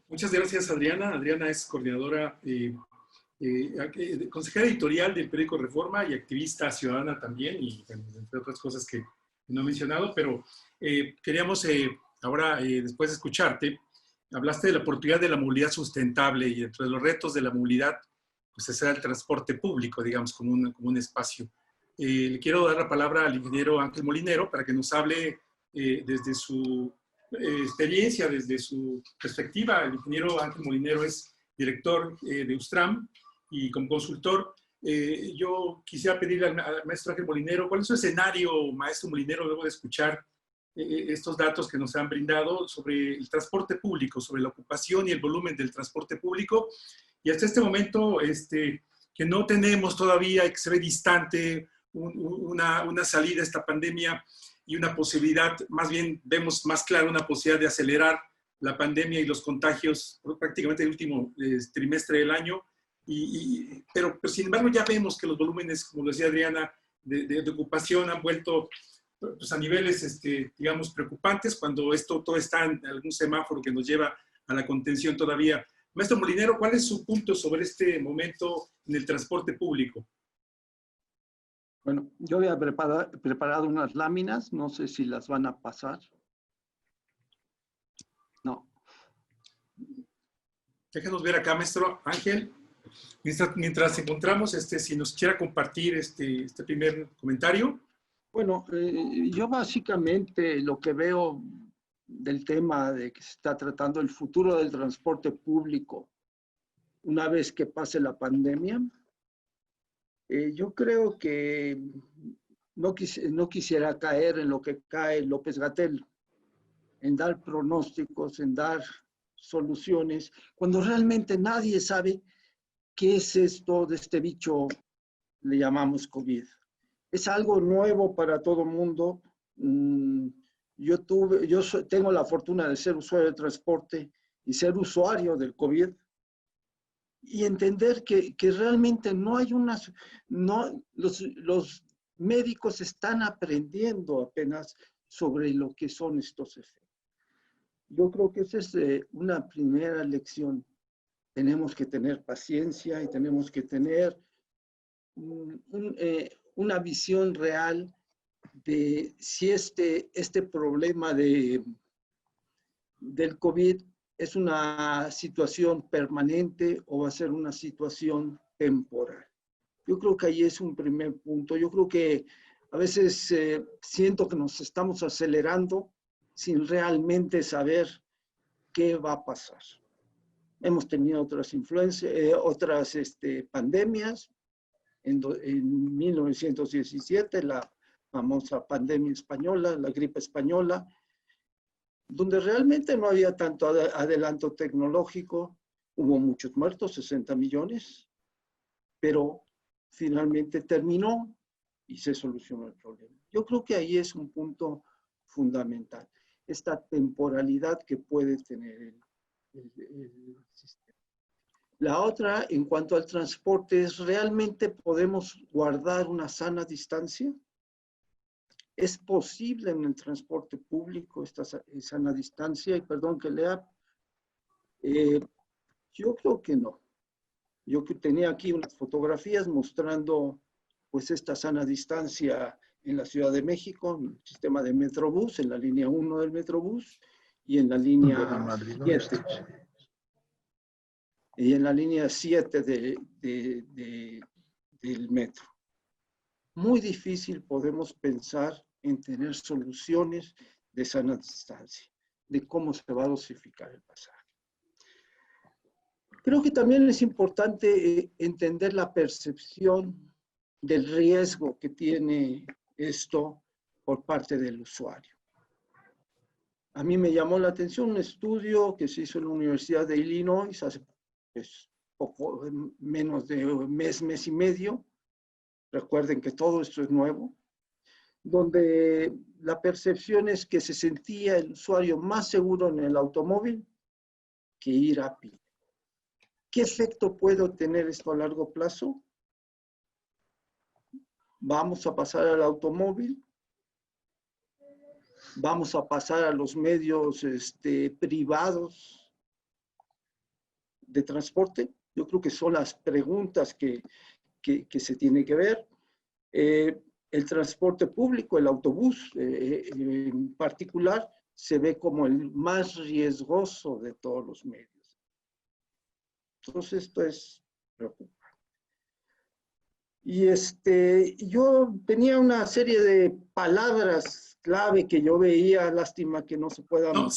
Muchas gracias, Adriana. Adriana es coordinadora, consejera editorial del periódico Reforma y activista ciudadana también, y entre otras cosas que no he mencionado, pero queríamos ahora, después de escucharte, hablaste de la oportunidad de la movilidad sustentable, y entre los retos de la movilidad, pues ese era el transporte público, digamos, como un espacio. Le quiero dar la palabra al ingeniero Ángel Molinero para que nos hable desde su experiencia, desde su perspectiva. El ingeniero Ángel Molinero es director de USTRAM, y como consultor, yo quisiera pedirle al maestro Ángel Molinero, ¿cuál es su escenario, maestro Molinero, luego de escuchar estos datos que nos han brindado sobre el transporte público, sobre la ocupación y el volumen del transporte público, y hasta este momento que no tenemos todavía, y que se ve distante una salida a esta pandemia y una posibilidad, más bien vemos más claro una posibilidad de acelerar la pandemia y los contagios prácticamente el último trimestre del año, pero sin embargo ya vemos que los volúmenes, como decía Adriana, de ocupación han vuelto pues, a niveles, digamos, preocupantes, cuando todo está en algún semáforo que nos lleva a la contención todavía. Maestro Molinero, ¿cuál es su punto sobre este momento en el transporte público? Bueno, yo había preparado unas láminas, no sé si las van a pasar. No. Déjenos ver acá, maestro Ángel. Mientras encontramos, si nos quiera compartir este primer comentario. Bueno, yo básicamente lo que veo del tema de que se está tratando el futuro del transporte público una vez que pase la pandemia, yo creo que no quisiera caer en lo que cae López-Gatell, en dar pronósticos, en dar soluciones, cuando realmente nadie sabe qué es esto de este bicho, le llamamos COVID. Es algo nuevo para todo el mundo. Yo tengo la fortuna de ser usuario de transporte y ser usuario del COVID, y entender que realmente no hay los médicos están aprendiendo apenas sobre lo que son estos efectos. Yo creo que esa es una primera lección. Tenemos que tener paciencia y tenemos que tener una visión real de si este problema del COVID es una situación permanente o va a ser una situación temporal. Yo creo que ahí es un primer punto. Yo creo que a veces siento que nos estamos acelerando sin realmente saber qué va a pasar. Hemos tenido otras pandemias. En 1917, la famosa pandemia española, la gripe española, donde realmente no había tanto adelanto tecnológico, hubo muchos muertos, 60 millones, pero finalmente terminó y se solucionó el problema. Yo creo que ahí es un punto fundamental, esta temporalidad que puede tener el sistema. La otra, en cuanto al transporte, es ¿realmente podemos guardar una sana distancia? ¿Es posible en el transporte público esta sana distancia? Y perdón que lea. Yo creo que no. Yo tenía aquí unas fotografías mostrando pues esta sana distancia en la Ciudad de México, en el sistema de Metrobús, en la línea 1 del Metrobús y en la línea 7. Y en la línea 7 del metro. Muy difícil podemos pensar en tener soluciones de sana distancia, de cómo se va a dosificar el pasaje. Creo que también es importante entender la percepción del riesgo que tiene esto por parte del usuario. A mí me llamó la atención un estudio que se hizo en la Universidad de Illinois hace menos de un mes y medio. Recuerden que todo esto es nuevo, donde la percepción es que se sentía el usuario más seguro en el automóvil que ir a pie. ¿Qué efecto puede tener esto a largo plazo? Vamos a pasar al automóvil, vamos a pasar a los medios privados de transporte. Yo creo que son las preguntas que se tienen que ver. El transporte público, el autobús en particular, se ve como el más riesgoso de todos los medios. Entonces, esto es preocupante. Y yo tenía una serie de palabras clave que yo veía, lástima que no se puedan No,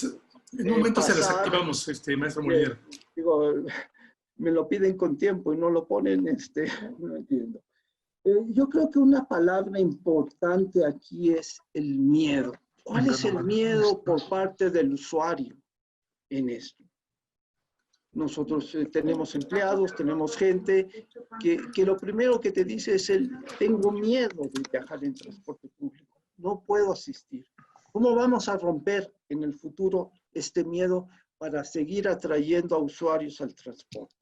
en un momento pasar. se las activamos, maestro Molinero. Digo, me lo piden con tiempo y no lo ponen, no entiendo. Yo creo que una palabra importante aquí es el miedo. ¿Cuál es el miedo por parte del usuario en esto? Nosotros tenemos empleados, tenemos gente que lo primero que te dice es tengo miedo de viajar en transporte público, no puedo asistir. ¿Cómo vamos a romper en el futuro este miedo para seguir atrayendo a usuarios al transporte?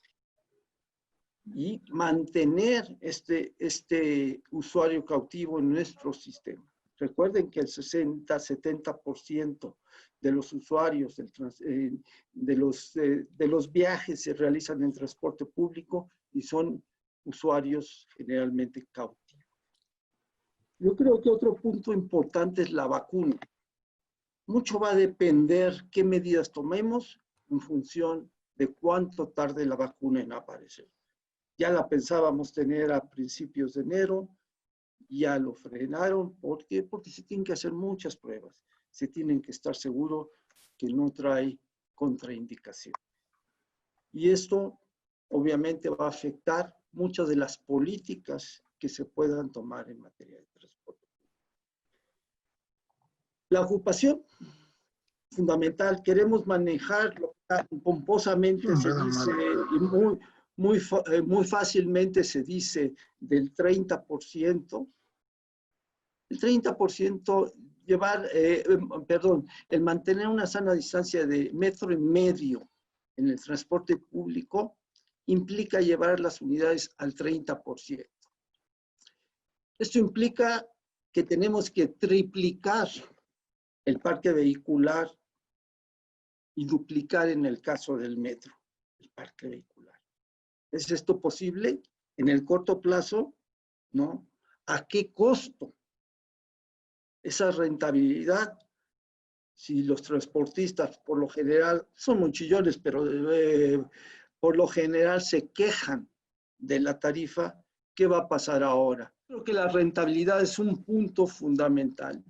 Y mantener este usuario cautivo en nuestro sistema. Recuerden que el 60-70% de los usuarios de los viajes se realizan en transporte público y son usuarios generalmente cautivos. Yo creo que otro punto importante es la vacuna. Mucho va a depender qué medidas tomemos en función de cuánto tarde la vacuna en aparecer. Ya la pensábamos tener a principios de enero, ya lo frenaron. ¿Por qué? Porque se tienen que hacer muchas pruebas. Se tienen que estar seguros que no trae contraindicación. Y esto obviamente va a afectar muchas de las políticas que se puedan tomar en materia de transporte. La ocupación, fundamental. Queremos manejarlo pomposamente, se dice, y muy fácilmente se dice del 30%. El 30% el mantener una sana distancia de 1,5 metros en el transporte público implica llevar las unidades al 30%. Esto implica que tenemos que triplicar el parque vehicular y duplicar en el caso del metro, el parque vehicular. ¿Es esto posible? En el corto plazo, ¿no? ¿A qué costo? Esa rentabilidad, si los transportistas por lo general, son muy chillones, pero por lo general se quejan de la tarifa, ¿qué va a pasar ahora? Creo que la rentabilidad es un punto fundamental.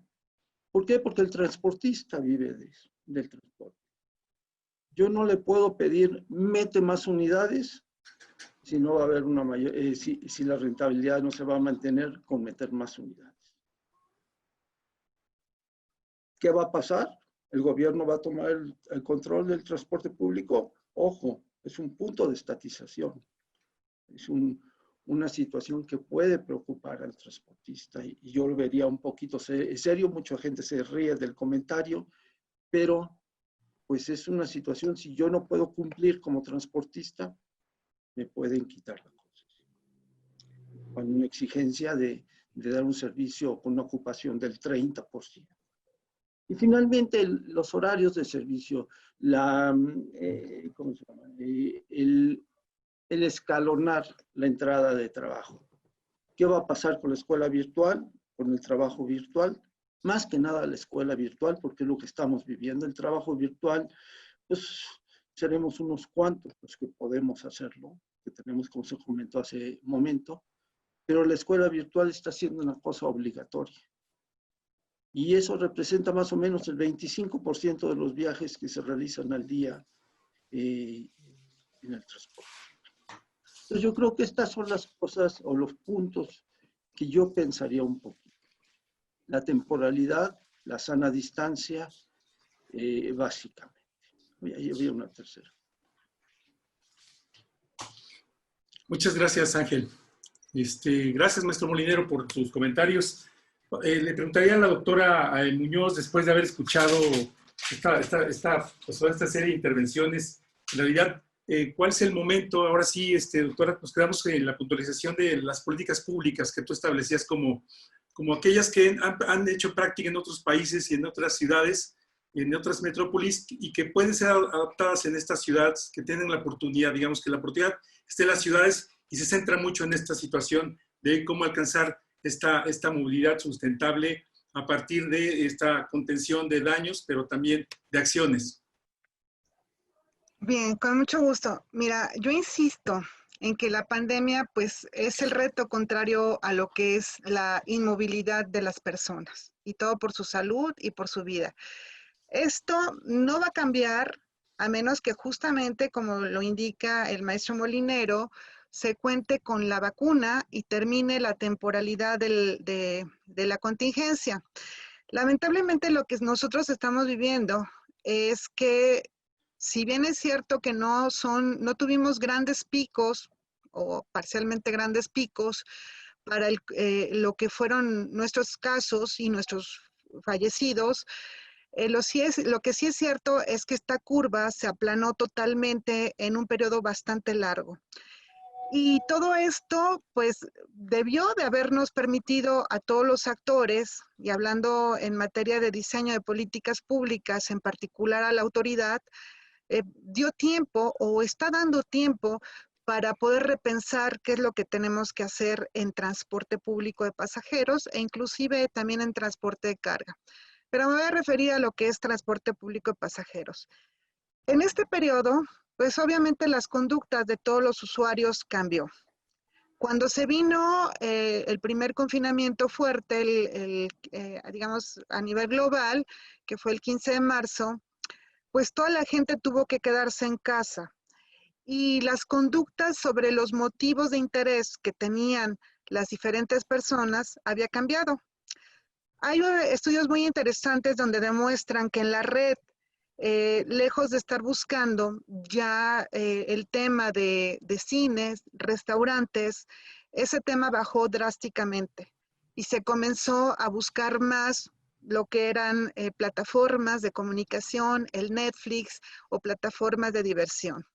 ¿Por qué? Porque el transportista vive de eso, del transporte. Yo no le puedo pedir, mete más unidades, si no va a haber una mayor, si la rentabilidad no se va a mantener con meter más unidades. ¿Qué va a pasar? ¿El gobierno va a tomar el control del transporte público? Ojo, es un punto de estatización. Es una situación que puede preocupar al transportista y yo lo vería un poquito serio. Mucha gente se ríe del comentario, pero pues es una situación, si yo no puedo cumplir como transportista, me pueden quitar la concesión. Con una exigencia de dar un servicio con una ocupación del 30%. Y finalmente, los horarios de servicio, ¿cómo se llama? El escalonar la entrada de trabajo. ¿Qué va a pasar con la escuela virtual, con el trabajo virtual? Más que nada la escuela virtual, porque es lo que estamos viviendo. El trabajo virtual, pues seremos unos cuantos los que podemos hacerlo, que tenemos, como se comentó hace un momento, pero la escuela virtual está siendo una cosa obligatoria. Y eso representa más o menos el 25% de los viajes que se realizan al día en el transporte. Entonces yo creo que estas son las cosas o los puntos que yo pensaría un poquito. La temporalidad, la sana distancia, básicamente. Ahí había una tercera. Muchas gracias, Ángel. Gracias, maestro Molinero, por sus comentarios. Le preguntaría a la doctora Muñoz, después de haber escuchado esta serie de intervenciones, en realidad, ¿cuál es el momento? Ahora sí, doctora, nos quedamos en la puntualización de las políticas públicas que tú establecías como aquellas que han hecho práctica en otros países y en otras ciudades, en otras metrópolis, y que pueden ser adaptadas en estas ciudades, que tienen la oportunidad, digamos que la oportunidad esté en las ciudades y se centra mucho en esta situación de cómo alcanzar esta movilidad sustentable a partir de esta contención de daños, pero también de acciones. Bien, con mucho gusto. Mira, yo insisto en que la pandemia pues es el reto contrario a lo que es la inmovilidad de las personas, y todo por su salud y por su vida. Esto no va a cambiar a menos que justamente, como lo indica el maestro Molinero, se cuente con la vacuna y termine la temporalidad de la contingencia. Lamentablemente lo que nosotros estamos viviendo es que, si bien es cierto que no tuvimos grandes picos o parcialmente grandes picos para lo que fueron nuestros casos y nuestros fallecidos, lo que sí es cierto es que esta curva se aplanó totalmente en un periodo bastante largo. Y todo esto, pues, debió de habernos permitido a todos los actores, y hablando en materia de diseño de políticas públicas, en particular a la autoridad, dio tiempo o está dando tiempo para poder repensar qué es lo que tenemos que hacer en transporte público de pasajeros e inclusive también en transporte de carga. Pero me voy a referir a lo que es transporte público de pasajeros. En este periodo, pues obviamente las conductas de todos los usuarios cambió. Cuando se vino el primer confinamiento fuerte, digamos a nivel global, que fue el 15 de marzo, pues toda la gente tuvo que quedarse en casa. Y las conductas sobre los motivos de interés que tenían las diferentes personas había cambiado. Hay estudios muy interesantes donde demuestran que en la red, lejos de estar buscando ya el tema de cines, restaurantes, ese tema bajó drásticamente y se comenzó a buscar más lo que eran plataformas de comunicación, el Netflix o plataformas de diversión.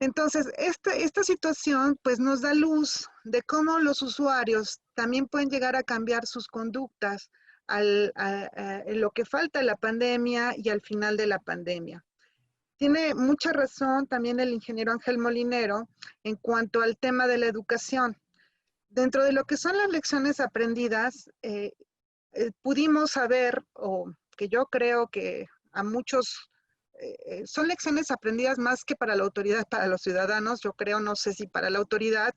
Entonces, esta situación pues nos da luz de cómo los usuarios también pueden llegar a cambiar sus conductas en lo que falta de la pandemia y al final de la pandemia. Tiene mucha razón también el ingeniero Ángel Molinero en cuanto al tema de la educación. Dentro de lo que son las lecciones aprendidas, pudimos saber, o que yo creo que a muchos son lecciones aprendidas más que para la autoridad, para los ciudadanos, yo creo, no sé si para la autoridad.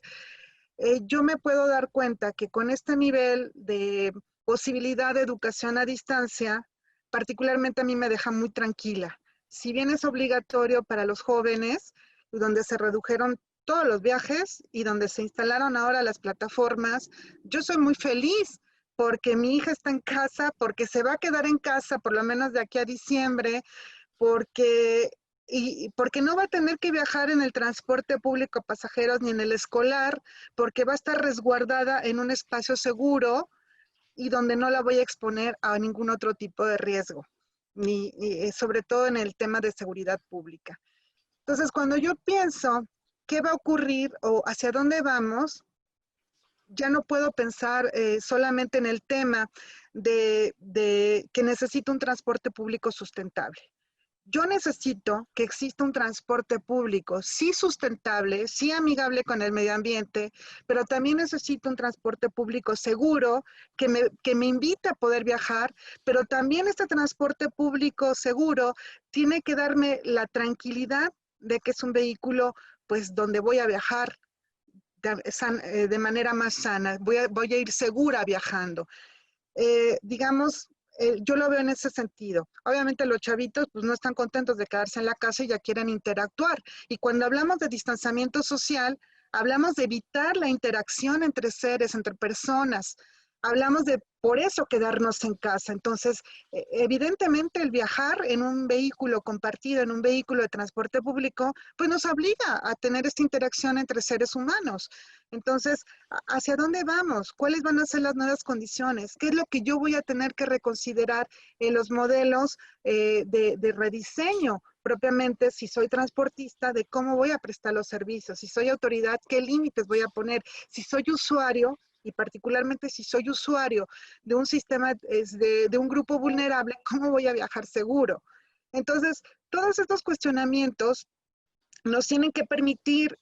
Yo me puedo dar cuenta que con este nivel de posibilidad de educación a distancia, particularmente a mí me deja muy tranquila. Si bien es obligatorio para los jóvenes, donde se redujeron todos los viajes y donde se instalaron ahora las plataformas, yo soy muy feliz porque mi hija está en casa, porque se va a quedar en casa por lo menos de aquí a diciembre, porque no va a tener que viajar en el transporte público pasajeros ni en el escolar, porque va a estar resguardada en un espacio seguro y donde no la voy a exponer a ningún otro tipo de riesgo, sobre todo en el tema de seguridad pública. Entonces, cuando yo pienso qué va a ocurrir o hacia dónde vamos, ya no puedo pensar solamente en el tema de que necesito un transporte público sustentable. Yo necesito que exista un transporte público, sí sustentable, sí amigable con el medio ambiente, pero también necesito un transporte público seguro que me invite a poder viajar, pero también este transporte público seguro tiene que darme la tranquilidad de que es un vehículo pues donde voy a viajar de manera más sana, voy a ir segura viajando. Digamos, yo lo veo en ese sentido. Obviamente los chavitos pues no están contentos de quedarse en la casa y ya quieren interactuar. Y cuando hablamos de distanciamiento social, hablamos de evitar la interacción entre seres, entre personas. hablamos de por eso quedarnos en casa. Entonces, evidentemente el viajar en un vehículo compartido, en un vehículo de transporte público, pues nos obliga a tener esta interacción entre seres humanos. Entonces, ¿hacia dónde vamos? ¿Cuáles van a ser las nuevas condiciones? ¿Qué es lo que yo voy a tener que reconsiderar en los modelos de rediseño? Propiamente, si soy transportista, de cómo voy a prestar los servicios. Si soy autoridad, ¿qué límites voy a poner? Si soy usuario, y particularmente si soy usuario de un sistema, de un grupo vulnerable, ¿cómo voy a viajar seguro? Entonces, todos estos cuestionamientos nos tienen que permitir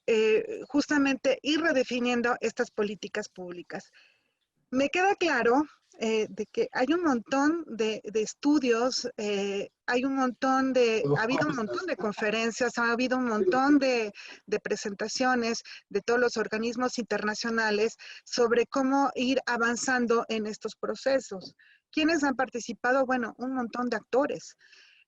justamente ir redefiniendo estas políticas públicas. Me queda claro de que hay un montón de estudios, hay un montón ha habido un montón de conferencias, ha habido un montón de presentaciones de todos los organismos internacionales sobre cómo ir avanzando en estos procesos. ¿Quiénes han participado? Bueno, un montón de actores.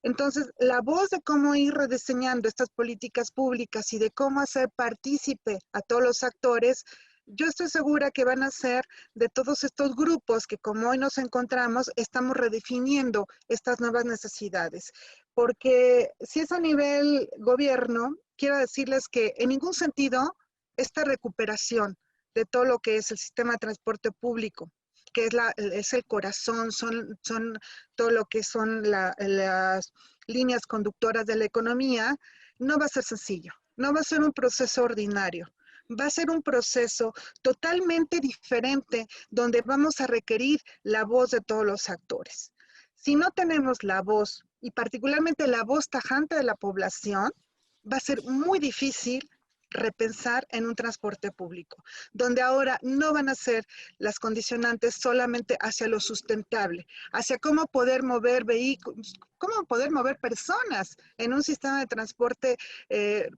Entonces, la voz de cómo ir rediseñando estas políticas públicas y de cómo hacer partícipe a todos los actores, yo estoy segura que van a ser de todos estos grupos que, como hoy nos encontramos, estamos redefiniendo estas nuevas necesidades. Porque si es a nivel gobierno, quiero decirles que en ningún sentido esta recuperación de todo lo que es el sistema de transporte público, que es el corazón, son todo lo que son las líneas conductoras de la economía, no va a ser sencillo, no va a ser un proceso ordinario. Va a ser un proceso totalmente diferente donde vamos a requerir la voz de todos los actores. Si no tenemos la voz, y particularmente la voz tajante de la población, va a ser muy difícil repensar en un transporte público, donde ahora no van a ser las condicionantes solamente hacia lo sustentable, hacia cómo poder mover vehículos, cómo poder mover personas en un sistema de transporte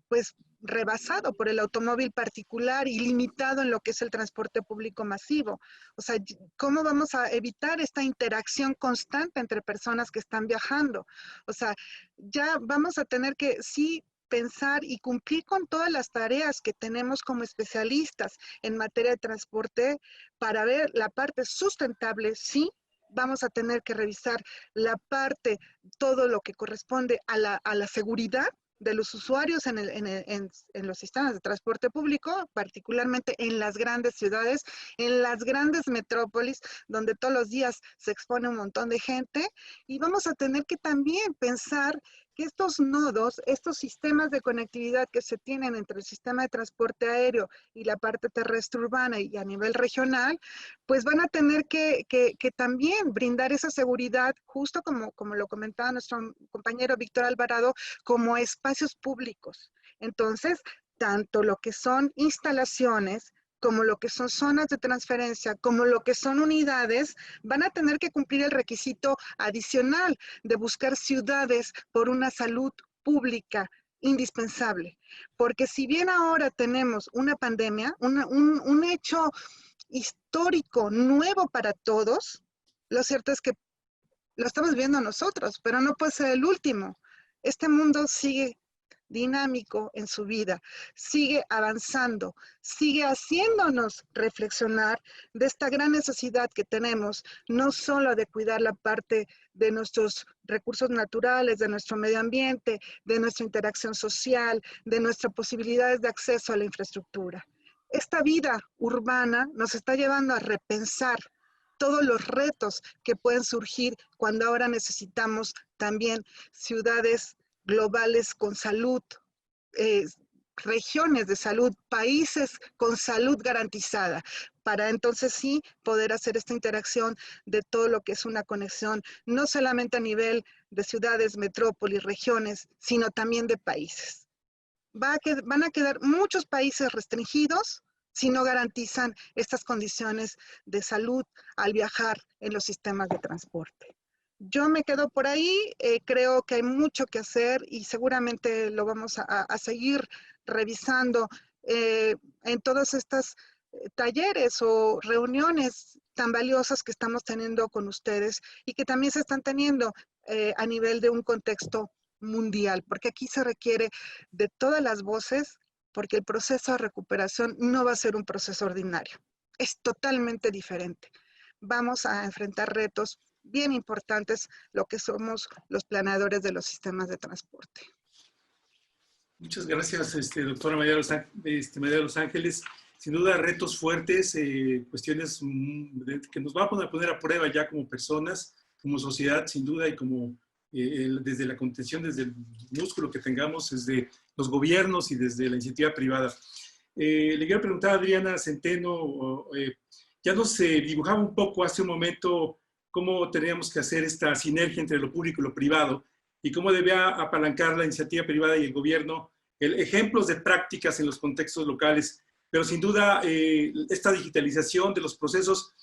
pues rebasado por el automóvil particular y limitado en lo que es el transporte público masivo. O sea, ¿cómo vamos a evitar esta interacción constante entre personas que están viajando? O sea, ya vamos a tener que, sí, pensar y cumplir con todas las tareas que tenemos como especialistas en materia de transporte para ver la parte sustentable, sí, vamos a tener que revisar la parte, todo lo que corresponde a la seguridad de los usuarios en los sistemas de transporte público, particularmente en las grandes ciudades, en las grandes metrópolis, donde todos los días se expone un montón de gente, y vamos a tener que también pensar que estos nodos, estos sistemas de conectividad que se tienen entre el sistema de transporte aéreo y la parte terrestre urbana y a nivel regional, pues van a tener que también brindar esa seguridad, justo como lo comentaba nuestro compañero Víctor Alvarado, como espacios públicos. Entonces, tanto lo que son instalaciones, como lo que son zonas de transferencia, como lo que son unidades, van a tener que cumplir el requisito adicional de buscar ciudades por una salud pública indispensable. Porque si bien ahora tenemos una pandemia, un hecho histórico nuevo para todos, lo cierto es que lo estamos viendo nosotros, pero no puede ser el último. Este mundo sigue dinámico en su vida, sigue avanzando, sigue haciéndonos reflexionar de esta gran necesidad que tenemos, no solo de cuidar la parte de nuestros recursos naturales, de nuestro medio ambiente, de nuestra interacción social, de nuestras posibilidades de acceso a la infraestructura. Esta vida urbana nos está llevando a repensar todos los retos que pueden surgir cuando ahora necesitamos también ciudades globales con salud, regiones de salud, países con salud garantizada, para entonces sí poder hacer esta interacción de todo lo que es una conexión, no solamente a nivel de ciudades, metrópolis, regiones, sino también de países. Van a quedar muchos países restringidos si no garantizan estas condiciones de salud al viajar en los sistemas de transporte. Yo me quedo por ahí, creo que hay mucho que hacer y seguramente lo vamos a seguir revisando en todos estos talleres o reuniones tan valiosas que estamos teniendo con ustedes y que también se están teniendo a nivel de un contexto mundial, porque aquí se requiere de todas las voces, porque el proceso de recuperación no va a ser un proceso ordinario, es totalmente diferente. vamos a enfrentar retos bien importantes, lo que somos los planeadores de los sistemas de transporte. Muchas gracias, doctora María de Los Ángeles. Sin duda, retos fuertes, cuestiones que nos van a poner a prueba ya como personas, como sociedad, sin duda, y como desde la contención, desde el músculo que tengamos, desde los gobiernos y desde la iniciativa privada. Le quiero preguntar a Adriana Centeno, ya nos dibujaba un poco hace un momento cómo teníamos que hacer esta sinergia entre lo público y lo privado, y cómo debía apalancar la iniciativa privada y el gobierno, ejemplos de prácticas en los contextos locales. Pero sin duda, esta digitalización de los procesos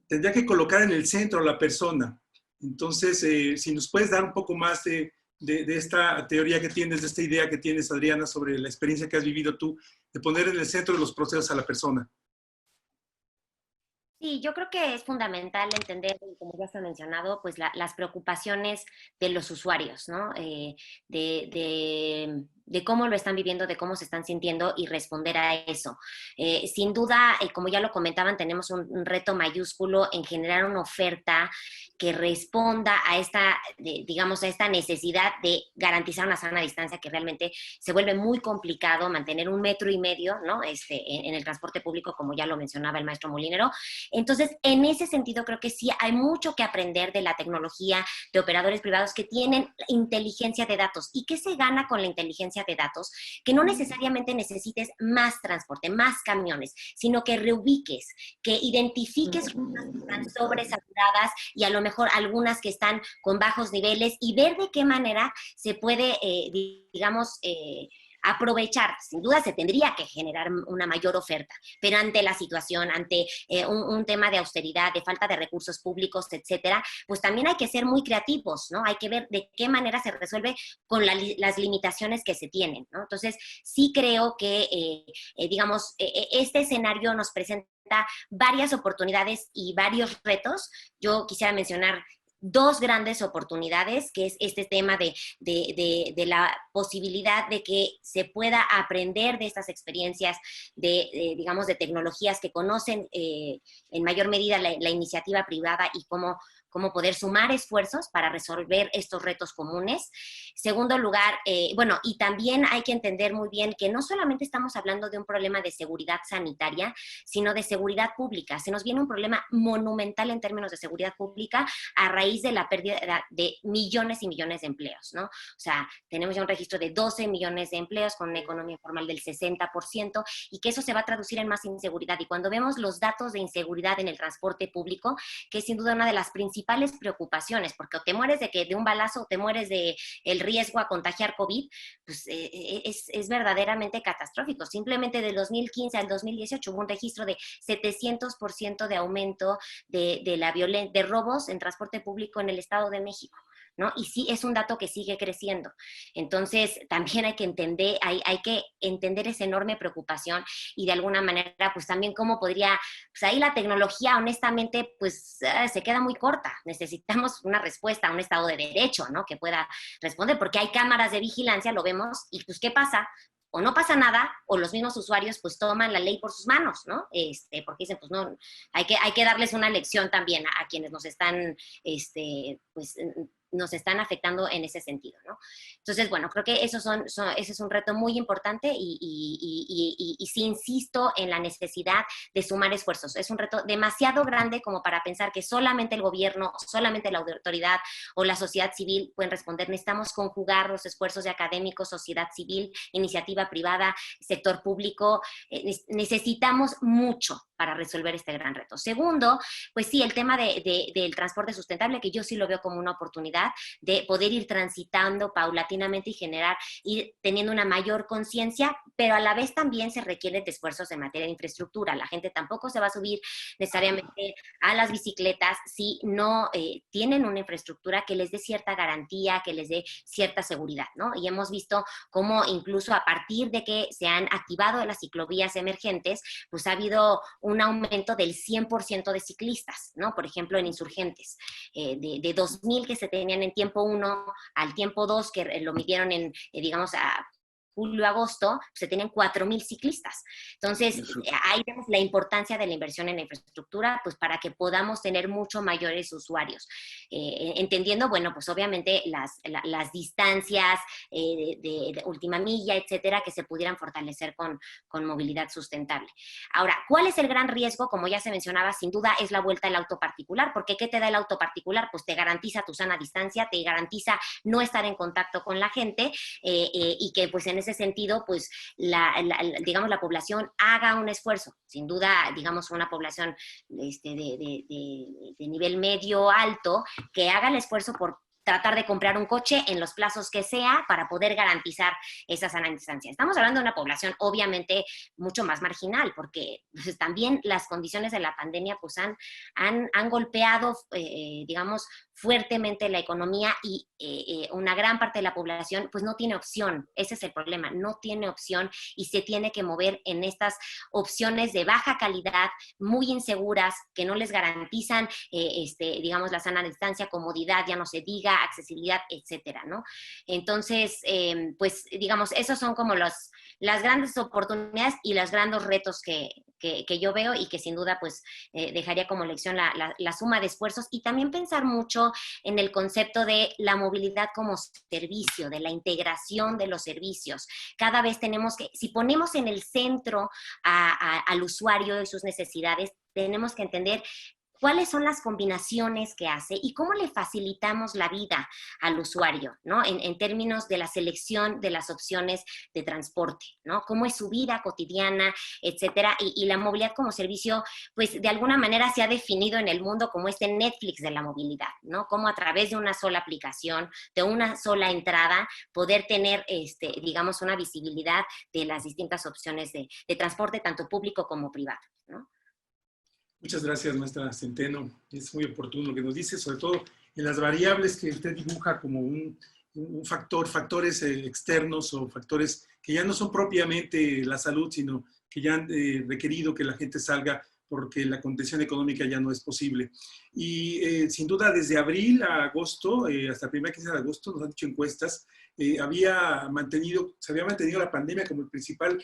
tendría que colocar en el centro a la persona. Entonces, si nos puedes dar un poco más de esta teoría que tienes, de esta idea que tienes, Adriana, sobre la experiencia que has vivido tú, de poner en el centro de los procesos a la persona. Sí, yo creo que es fundamental entender, como ya se ha mencionado, pues las preocupaciones de los usuarios, ¿no? De cómo lo están viviendo, de cómo se están sintiendo y responder a eso. Sin duda, como ya lo comentaban, tenemos un reto mayúsculo en generar una oferta que responda a esta, digamos, a esta necesidad de garantizar una sana distancia, que realmente se vuelve muy complicado mantener 1,5 metros, ¿no? En el transporte público, como ya lo mencionaba el maestro Molinero. Entonces, en ese sentido, creo que sí hay mucho que aprender de la tecnología, de operadores privados que tienen inteligencia de datos. ¿Y qué se gana con la inteligencia de datos? Que no necesariamente necesites más transporte, más camiones, sino que reubiques, que identifiques rutas que están sobresaturadas y a lo mejor algunas que están con bajos niveles, y ver de qué manera se puede, digamos, aprovechar. Sin duda se tendría que generar una mayor oferta, pero ante la situación, ante un tema de austeridad, de falta de recursos públicos, etcétera, pues también hay que ser muy creativos, ¿no? Hay que ver de qué manera se resuelve con las limitaciones que se tienen, ¿no? Entonces, sí creo que, digamos, este escenario nos presenta varias oportunidades y varios retos. Yo quisiera mencionar 2 grandes oportunidades, que es este tema de la posibilidad de que se pueda aprender de estas experiencias, digamos, de tecnologías que conocen en mayor medida la iniciativa privada, y cómo poder sumar esfuerzos para resolver estos retos comunes. Segundo lugar, bueno, y también hay que entender muy bien que no solamente estamos hablando de un problema de seguridad sanitaria, sino de seguridad pública. Se nos viene un problema monumental en términos de seguridad pública a raíz de la pérdida de millones y millones de empleos, ¿no? O sea, tenemos ya un registro de 12 millones de empleos con una economía informal del 60%, y que eso se va a traducir en más inseguridad. Y cuando vemos los datos de inseguridad en el transporte público, que es sin duda una de las principales preocupaciones, porque o te mueres de un balazo o te mueres de el riesgo a contagiar COVID, pues es verdaderamente catastrófico. Simplemente del 2015 al 2018 hubo un registro de 700% de aumento de robos en transporte público en el Estado de México, ¿no? Y sí, es un dato que sigue creciendo. Entonces, también hay que entender esa enorme preocupación, y de alguna manera, pues también cómo podría, pues ahí la tecnología, honestamente, pues se queda muy corta. Necesitamos una respuesta a un Estado de Derecho, ¿no? Que pueda responder, porque hay cámaras de vigilancia, lo vemos, y pues, ¿qué pasa? O no pasa nada, o los mismos usuarios pues toman la ley por sus manos, ¿no? Porque dicen, pues no, hay que darles una lección también a quienes nos están, pues nos están afectando en ese sentido, ¿no? Entonces, bueno, creo que ese es un reto muy importante, y sí insisto en la necesidad de sumar esfuerzos. Es un reto demasiado grande como para pensar que solamente el gobierno, solamente la autoridad o la sociedad civil pueden responder. Necesitamos conjugar los esfuerzos de académicos, sociedad civil, iniciativa privada, sector público. Necesitamos mucho para resolver este gran reto. Segundo, pues sí, el tema del transporte sustentable, que yo sí lo veo como una oportunidad de poder ir transitando paulatinamente y ir teniendo una mayor conciencia, pero a la vez también se requieren de esfuerzos en materia de infraestructura. La gente tampoco se va a subir necesariamente a las bicicletas si no tienen una infraestructura que les dé cierta garantía, que les dé cierta seguridad, ¿no? Y hemos visto cómo incluso a partir de que se han activado las ciclovías emergentes, pues ha habido un aumento del 100% de ciclistas, ¿no? Por ejemplo, en Insurgentes, de 2,000 que se tenían en tiempo 1 al tiempo 2, que lo midieron en, digamos, julio, agosto, se tenían 4,000 ciclistas. Entonces, ahí vemos la importancia de la inversión en la infraestructura, pues para que podamos tener mucho mayores usuarios. Entendiendo, bueno, pues obviamente las distancias de última milla, etcétera, que se pudieran fortalecer con movilidad sustentable. Ahora, ¿cuál es el gran riesgo? Como ya se mencionaba, sin duda es la vuelta al auto particular, porque ¿qué te da el auto particular? Pues te garantiza tu sana distancia, te garantiza no estar en contacto con la gente y que pues en ese sentido, pues digamos la población haga un esfuerzo. Sin duda, digamos una población de nivel medio alto, que haga el esfuerzo por tratar de comprar un coche en los plazos que sea para poder garantizar esa sana distancia. Estamos hablando de una población obviamente mucho más marginal, porque pues, también las condiciones de la pandemia pues han golpeado, digamos, fuertemente la economía y una gran parte de la población pues no tiene opción. Ese es el problema, no tiene opción y se tiene que mover en estas opciones de baja calidad, muy inseguras, que no les garantizan, digamos, la sana distancia, comodidad, ya no se diga, accesibilidad, etcétera, ¿no? Entonces, pues, digamos, esos son como las grandes oportunidades y los grandes retos que yo veo y que sin duda, pues, dejaría como lección la suma de esfuerzos y también pensar mucho en el concepto de la movilidad como servicio, de la integración de los servicios. Cada vez tenemos que, si ponemos en el centro al usuario y sus necesidades, tenemos que entender cuáles son las combinaciones que hace y cómo le facilitamos la vida al usuario, ¿no? En términos de la selección de las opciones de transporte, ¿no? Cómo es su vida cotidiana, etcétera. Y la movilidad como servicio, pues de alguna manera se ha definido en el mundo como este Netflix de la movilidad, ¿no? Cómo a través de una sola aplicación, de una sola entrada, poder tener, digamos, una visibilidad de las distintas opciones de transporte, tanto público como privado, ¿no? Muchas gracias, maestra Centeno. Es muy oportuno lo que nos dice, sobre todo en las variables que usted dibuja como un factores externos o factores que ya no son propiamente la salud, sino que ya han requerido que la gente salga porque la contención económica ya no es posible. Y sin duda, desde abril a agosto, hasta la primera quincena de agosto, nos han hecho encuestas, se había mantenido la pandemia como el principal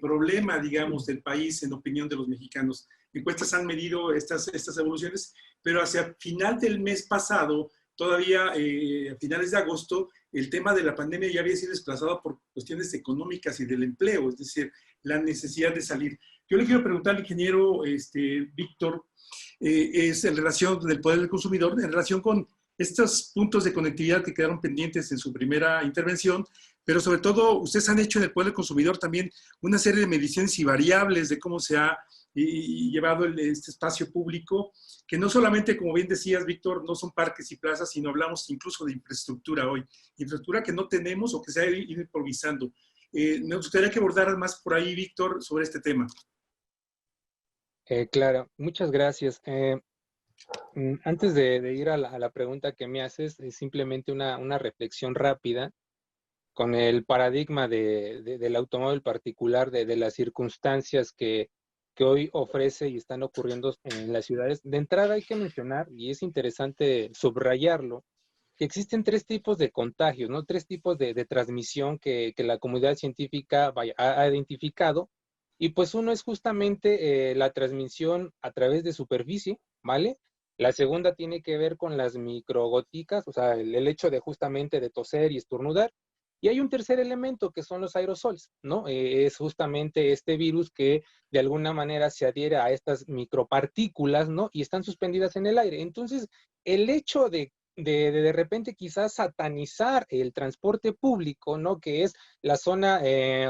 problema, digamos, del país en opinión de los mexicanos. Encuestas han medido estas evoluciones, pero hacia final del mes pasado, todavía a finales de agosto, el tema de la pandemia ya había sido desplazado por cuestiones económicas y del empleo, es decir, la necesidad de salir. Yo le quiero preguntar al ingeniero Víctor, es en relación del poder del consumidor, en relación con estos puntos de conectividad que quedaron pendientes en su primera intervención, pero sobre todo ustedes han hecho en el poder del consumidor también una serie de mediciones y variables de cómo se ha llevado este espacio público, que no solamente, como bien decías, Víctor, no son parques y plazas, sino hablamos incluso de infraestructura hoy, infraestructura que no tenemos o que se ha ido improvisando. Me gustaría que abordaras más por ahí, Víctor, sobre este tema. Claro, muchas gracias. Antes de ir a la pregunta que me haces, es simplemente una reflexión rápida con el paradigma del automóvil particular, de las circunstancias que hoy ofrece y están ocurriendo en las ciudades. De entrada hay que mencionar, y es interesante subrayarlo, que existen 3 tipos de contagios, ¿no? 3 tipos de transmisión que la comunidad científica ha identificado. Y pues uno es justamente la transmisión a través de superficie, ¿vale? La segunda tiene que ver con las microgoticas, o sea, el hecho de justamente de toser y estornudar. Y hay un tercer elemento que son los aerosoles, ¿no? Es justamente este virus que de alguna manera se adhiere a estas micropartículas, ¿no? Y están suspendidas en el aire. Entonces, el hecho de repente quizás satanizar el transporte público, ¿no? Que es la zona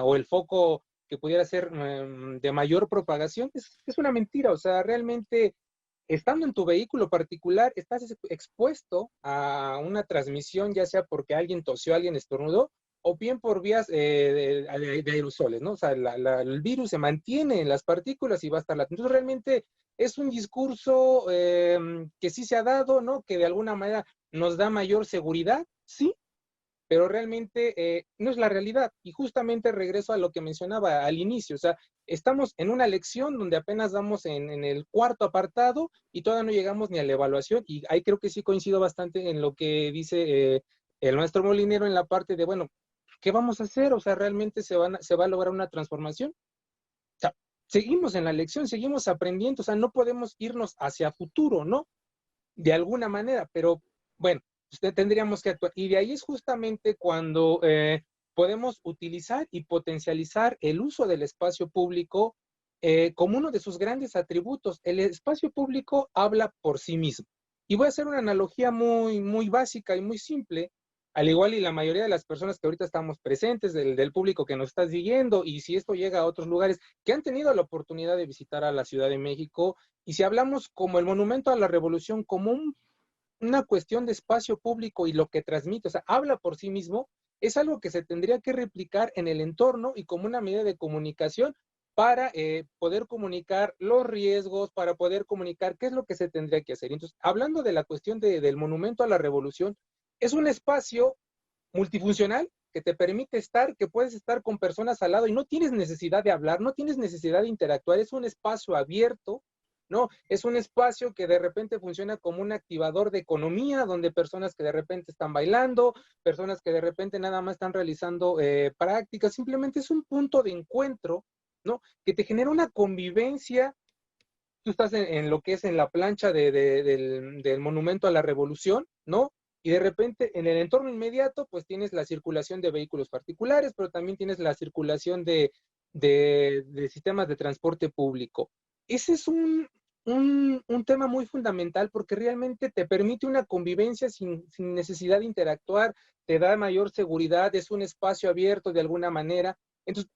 o el foco que pudiera ser de mayor propagación, es una mentira. O sea, realmente, estando en tu vehículo particular, estás expuesto a una transmisión, ya sea porque alguien tosió, alguien estornudó, o bien por vías de aerosoles, ¿no? O sea, el virus se mantiene en las partículas y va a estar latente. Entonces, realmente es un discurso que sí se ha dado, ¿no? Que de alguna manera nos da mayor seguridad, sí, pero realmente no es la realidad. Y justamente regreso a lo que mencionaba al inicio, o sea, estamos en una lección donde apenas vamos en el 4º apartado y todavía no llegamos ni a la evaluación, y ahí creo que sí coincido bastante en lo que dice el maestro Molinero en la parte de, bueno, ¿qué vamos a hacer? O sea, ¿realmente se va a lograr una transformación? O sea, seguimos en la lección, seguimos aprendiendo, o sea, no podemos irnos hacia futuro, ¿no? De alguna manera, pero bueno, tendríamos que actuar. Y de ahí es justamente cuando podemos utilizar y potencializar el uso del espacio público como uno de sus grandes atributos. El espacio público habla por sí mismo. Y voy a hacer una analogía muy, muy básica y muy simple, al igual y la mayoría de las personas que ahorita estamos presentes, del público que nos está siguiendo, y si esto llega a otros lugares que han tenido la oportunidad de visitar a la Ciudad de México, y si hablamos como el Monumento a la Revolución, como una cuestión de espacio público y lo que transmite, o sea, habla por sí mismo, es algo que se tendría que replicar en el entorno y como una medida de comunicación para poder comunicar los riesgos, para poder comunicar qué es lo que se tendría que hacer. Entonces, hablando de la cuestión del Monumento a la Revolución, es un espacio multifuncional que te permite estar, que puedes estar con personas al lado y no tienes necesidad de hablar, no tienes necesidad de interactuar, es un espacio abierto, ¿no? Es un espacio que de repente funciona como un activador de economía, donde personas que de repente están bailando, personas que de repente nada más están realizando prácticas, simplemente es un punto de encuentro, ¿no? Que te genera una convivencia. Tú estás en lo que es en la plancha del Monumento a la Revolución, ¿no? Y de repente en el entorno inmediato, pues tienes la circulación de vehículos particulares, pero también tienes la circulación de sistemas de transporte público. Ese es un tema muy fundamental porque realmente te permite una convivencia sin necesidad de interactuar, te da mayor seguridad, es un espacio abierto de alguna manera. Entonces,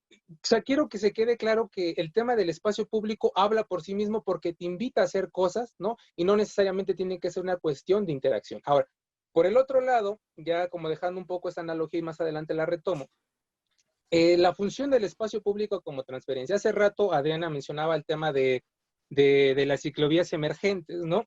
o sea, quiero que se quede claro que el tema del espacio público habla por sí mismo porque te invita a hacer cosas, ¿no? Y no necesariamente tiene que ser una cuestión de interacción. Ahora, por el otro lado, ya como dejando un poco esta analogía y más adelante la retomo, la función del espacio público como transferencia. Hace rato Adriana mencionaba el tema de las ciclovías emergentes, ¿no?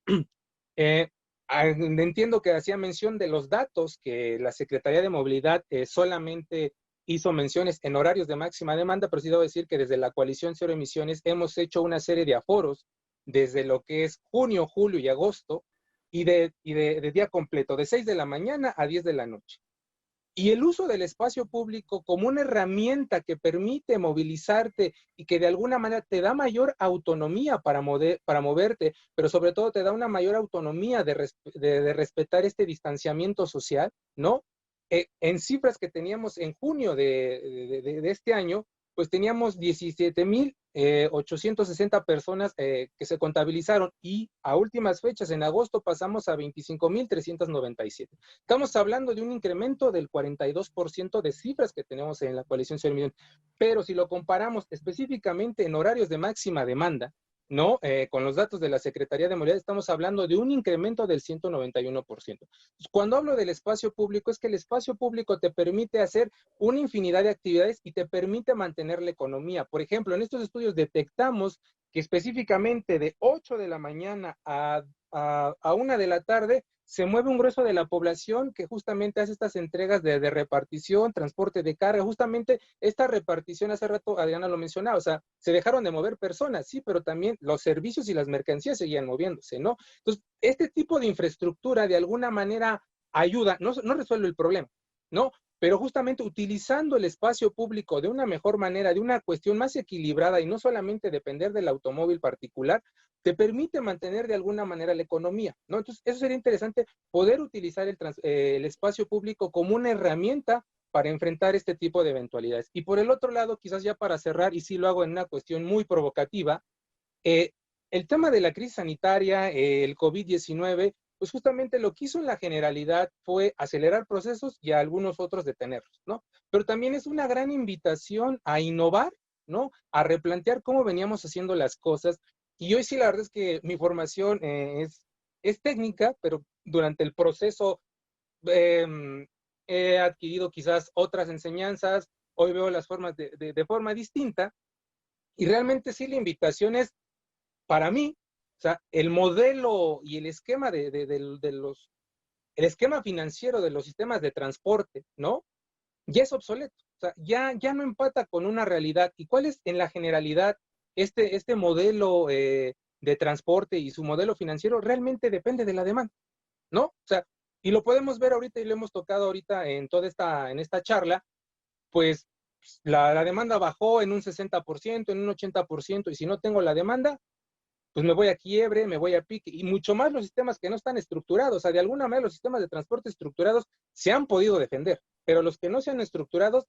Entiendo que hacía mención de los datos que la Secretaría de Movilidad solamente hizo menciones en horarios de máxima demanda, pero sí debo decir que desde la coalición Cero Emisiones hemos hecho una serie de aforos desde lo que es junio, julio y agosto, y de día completo, de 6 de la mañana a 10 de la noche. Y el uso del espacio público como una herramienta que permite movilizarte y que de alguna manera te da mayor autonomía para moverte, pero sobre todo te da una mayor autonomía de respetar este distanciamiento social, ¿no? En cifras que teníamos en junio de este año, pues teníamos 17,860 personas que se contabilizaron y a últimas fechas, en agosto, pasamos a 25,397. Estamos hablando de un incremento del 42% de cifras que tenemos en la coalición Ciudad Millón. Pero si lo comparamos específicamente en horarios de máxima demanda, ¿no? Con los datos de la Secretaría de Movilidad, estamos hablando de un incremento del 191%. Cuando hablo del espacio público, es que el espacio público te permite hacer una infinidad de actividades y te permite mantener la economía. Por ejemplo, en estos estudios detectamos que específicamente de 8 de la mañana a 1 de la tarde se mueve un grueso de la población que justamente hace estas entregas de repartición, transporte de carga, justamente esta repartición, hace rato Adriana lo mencionaba, o sea, se dejaron de mover personas, sí, pero también los servicios y las mercancías seguían moviéndose, ¿no? Entonces, este tipo de infraestructura de alguna manera ayuda, no resuelve el problema, ¿no? Pero justamente utilizando el espacio público de una mejor manera, de una cuestión más equilibrada y no solamente depender del automóvil particular, te permite mantener de alguna manera la economía, ¿no? Entonces, eso sería interesante, poder utilizar el espacio público como una herramienta para enfrentar este tipo de eventualidades. Y por el otro lado, quizás ya para cerrar, y sí lo hago en una cuestión muy provocativa, el tema de la crisis sanitaria, el COVID-19, pues justamente lo que hizo en la generalidad fue acelerar procesos y a algunos otros detenerlos, ¿no? Pero también es una gran invitación a innovar, ¿no? A replantear cómo veníamos haciendo las cosas. Y hoy sí, la verdad es que mi formación es técnica, pero durante el proceso he adquirido quizás otras enseñanzas, hoy veo las formas de forma distinta, y realmente sí la invitación es, para mí, o sea, el modelo y el esquema el esquema financiero de los sistemas de transporte, ¿no? Ya es obsoleto, o sea, ya no empata con una realidad. ¿Y cuál es en la generalidad este modelo de transporte y su modelo financiero? Realmente depende de la demanda, ¿no? O sea, Y lo podemos ver ahorita y lo hemos tocado ahorita en toda en esta charla, pues la demanda bajó en un 60%, en un 80%, y si no tengo la demanda, pues me voy a quiebre, me voy a pique, y mucho más los sistemas que no están estructurados. O sea, de alguna manera los sistemas de transporte estructurados se han podido defender, pero los que no se han estructurados,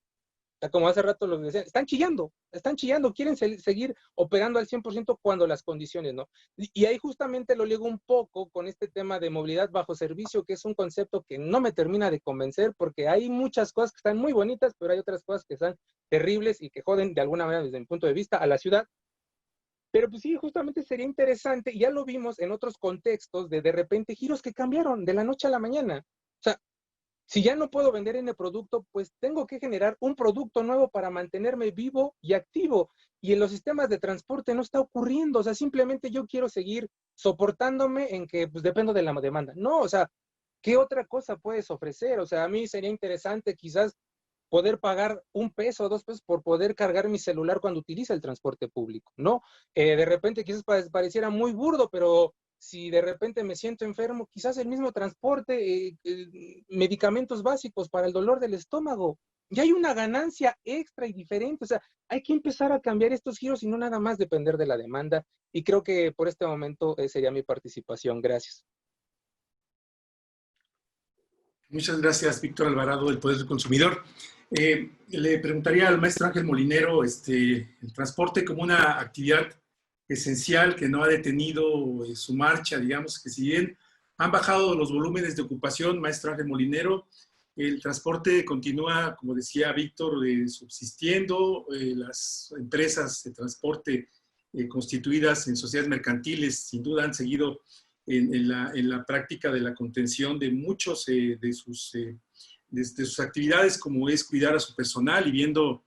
como hace rato los decían, están chillando, quieren seguir operando al 100% cuando las condiciones no. Y ahí justamente lo ligo un poco con este tema de movilidad bajo servicio, que es un concepto que no me termina de convencer, porque hay muchas cosas que están muy bonitas, pero hay otras cosas que están terribles y que joden de alguna manera desde mi punto de vista a la ciudad. Pero pues sí, justamente sería interesante, y ya lo vimos en otros contextos, de repente giros que cambiaron de la noche a la mañana. O sea, si ya no puedo vender en el producto, pues tengo que generar un producto nuevo para mantenerme vivo y activo. Y en los sistemas de transporte no está ocurriendo. O sea, simplemente yo quiero seguir soportándome en que pues dependo de la demanda. No, o sea, ¿qué otra cosa puedes ofrecer? O sea, a mí sería interesante quizás poder pagar $1 o $2 por poder cargar mi celular cuando utiliza el transporte público, ¿no? De repente quizás pareciera muy burdo, pero si de repente me siento enfermo, quizás el mismo transporte, medicamentos básicos para el dolor del estómago, ya hay una ganancia extra y diferente. O sea, hay que empezar a cambiar estos giros y no nada más depender de la demanda. Y creo que por este momento sería mi participación. Gracias. Muchas gracias, Víctor Alvarado, del Poder del Consumidor. Le preguntaría al maestro Ángel Molinero, el transporte como una actividad esencial que no ha detenido su marcha, digamos que si bien han bajado los volúmenes de ocupación, maestro Ángel Molinero, el transporte continúa, como decía Víctor, subsistiendo. Las empresas de transporte constituidas en sociedades mercantiles sin duda han seguido en la práctica de la contención de muchos de sus actividades, como es cuidar a su personal y viendo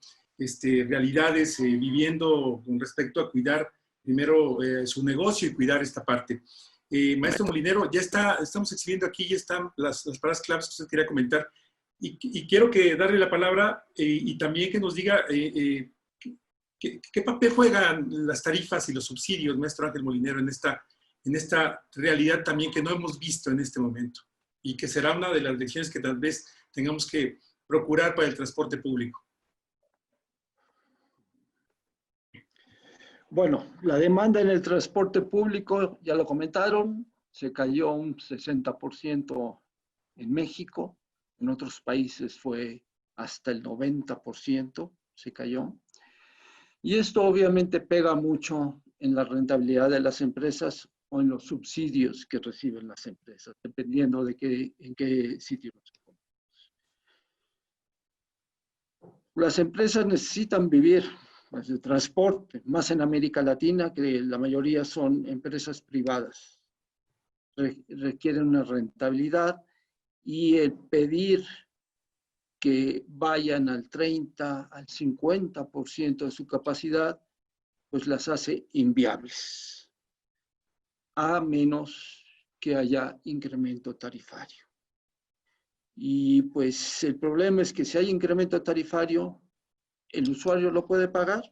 realidades, viviendo con respecto a cuidar primero su negocio y cuidar esta parte. Maestro Molinero, estamos exhibiendo aquí, ya están las palabras claves que usted quería comentar, y quiero darle la palabra y también que nos diga qué papel juegan las tarifas y los subsidios, maestro Ángel Molinero, en esta realidad también que no hemos visto en este momento y que será una de las lecciones que tal vez tengamos que procurar para el transporte público. Bueno, la demanda en el transporte público, ya lo comentaron, se cayó un 60% en México, en otros países fue hasta el 90%, se cayó. Y esto obviamente pega mucho en la rentabilidad de las empresas o en los subsidios que reciben las empresas, dependiendo de en qué sitio nos encontramos. Las empresas necesitan vivir pues, de transporte, más en América Latina, que la mayoría son empresas privadas. Requieren una rentabilidad y el pedir que vayan al 30, al 50% de su capacidad, pues las hace inviables, a menos que haya incremento tarifario. Y pues el problema es que si hay incremento tarifario, ¿el usuario lo puede pagar?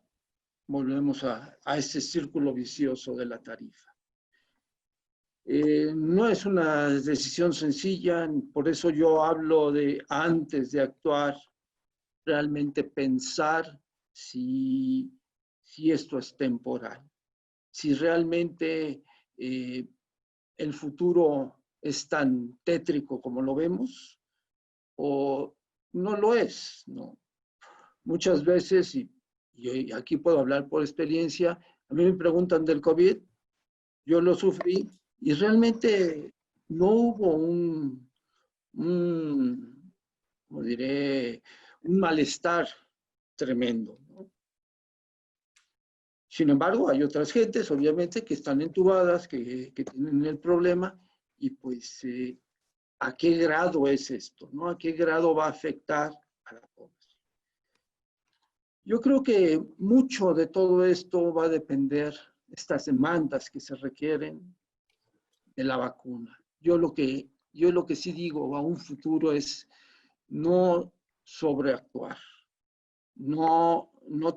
Volvemos a ese círculo vicioso de la tarifa. No es una decisión sencilla, por eso yo hablo de antes de actuar, realmente pensar si esto es temporal, si realmente el futuro es tan tétrico como lo vemos o no lo es, ¿no? Muchas veces, y aquí puedo hablar por experiencia, a mí me preguntan del COVID, yo lo sufrí y realmente no hubo como diré, un malestar tremendo, ¿no? Sin embargo, hay otras gentes, obviamente, que están entubadas, que tienen el problema, y pues, ¿a qué grado es esto, no? ¿A qué grado va a afectar a la población? Yo creo que mucho de todo esto va a depender de estas demandas que se requieren de la vacuna. Yo lo que sí digo a un futuro es no sobreactuar, no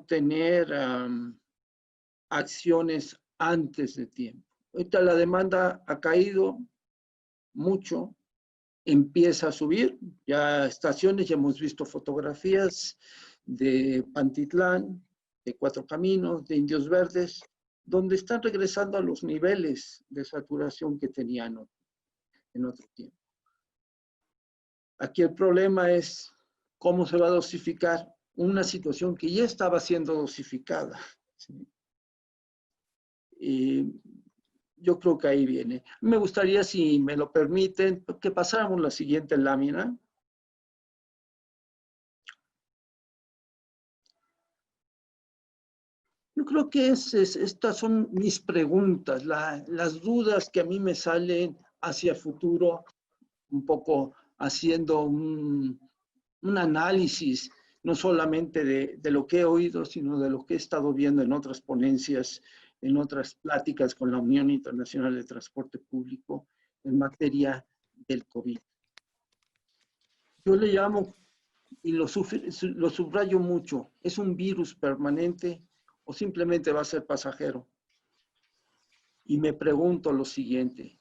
tener acciones antes de tiempo. Ahorita la demanda ha caído mucho, empieza a subir. Ya estaciones, ya hemos visto fotografías de Pantitlán, de Cuatro Caminos, de Indios Verdes, donde están regresando a los niveles de saturación que tenían en otro tiempo. Aquí el problema es cómo se va a dosificar una situación que ya estaba siendo dosificada, ¿sí? Y yo creo que ahí viene. Me gustaría, si me lo permiten, que pasáramos la siguiente lámina. Yo creo que estas son mis preguntas, las dudas que a mí me salen hacia futuro, un poco haciendo un análisis, no solamente de lo que he oído, sino de lo que he estado viendo en otras ponencias, en otras pláticas con la Unión Internacional de Transporte Público en materia del COVID. Yo le llamo, y lo subrayo mucho, ¿es un virus permanente o simplemente va a ser pasajero? Y me pregunto lo siguiente,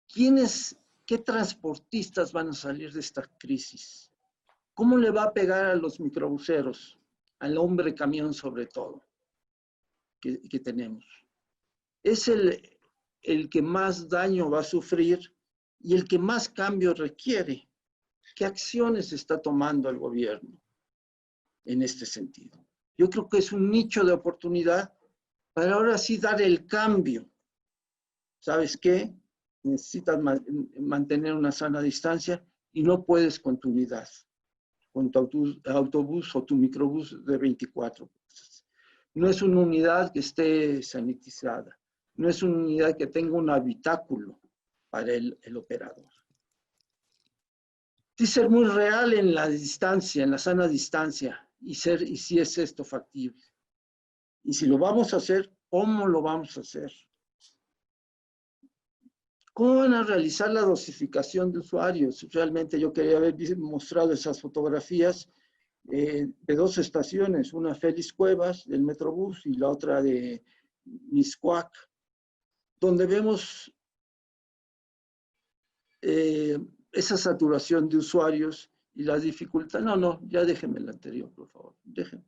¿qué transportistas van a salir de esta crisis? ¿Cómo le va a pegar a los microbuseros, al hombre camión sobre todo, que tenemos? Es el que más daño va a sufrir y el que más cambio requiere. ¿Qué acciones está tomando el gobierno en este sentido? Yo creo que es un nicho de oportunidad para ahora sí dar el cambio. ¿Sabes qué? Necesitas mantener una sana distancia y no puedes con tu unidad, con tu autobús o tu microbús de 24 plazas. No es una unidad que esté sanitizada, no es una unidad que tenga un habitáculo para el operador. Sí, ser muy real en la distancia, en la sana distancia, y si es esto factible. Y si lo vamos a hacer, ¿cómo lo vamos a hacer? ¿Cómo van a realizar la dosificación de usuarios? Realmente yo quería haber mostrado esas fotografías de dos estaciones, una Félix Cuevas del Metrobús y la otra de Mixcoac, donde vemos esa saturación de usuarios y la dificultad. No, ya déjenme el anterior, por favor, déjenme.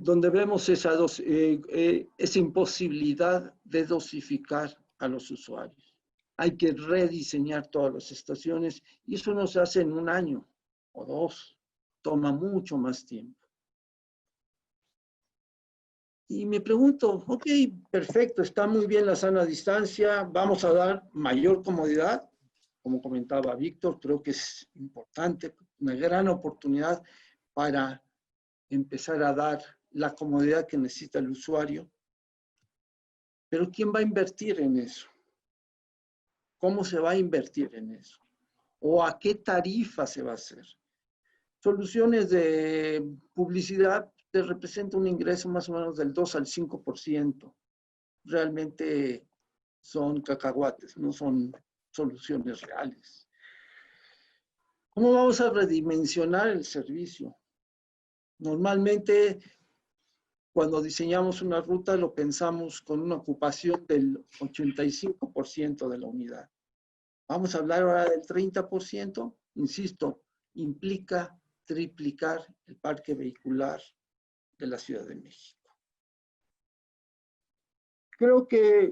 Donde vemos esa imposibilidad de dosificar a los usuarios. Hay que rediseñar todas las estaciones y eso no se hace en un año o dos, toma mucho más tiempo. Y me pregunto, ok, perfecto, está muy bien la sana distancia, vamos a dar mayor comodidad, como comentaba Víctor, creo que es importante, una gran oportunidad para empezar a dar la comodidad que necesita el usuario. Pero ¿quién va a invertir en eso? ¿Cómo se va a invertir en eso? ¿O a qué tarifa se va a hacer? Soluciones de publicidad te representa un ingreso más o menos del 2 al 5%. Realmente son cacahuates, no son soluciones reales. ¿Cómo vamos a redimensionar el servicio? Normalmente, cuando diseñamos una ruta, lo pensamos con una ocupación del 85% de la unidad. Vamos a hablar ahora del 30%. Insisto, implica triplicar el parque vehicular de la Ciudad de México. Creo que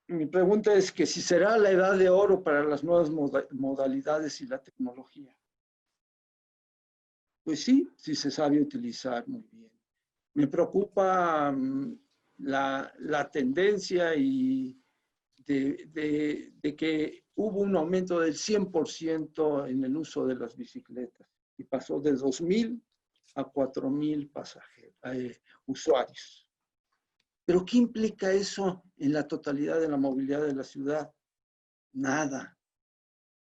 mi pregunta es que si será la edad de oro para las nuevas modalidades y la tecnología. Pues sí, sí se sabe utilizar muy bien. Me preocupa la tendencia y de que hubo un aumento del 100% en el uso de las bicicletas y pasó de 2,000 a 4,000 usuarios. ¿Pero qué implica eso en la totalidad de la movilidad de la ciudad? Nada.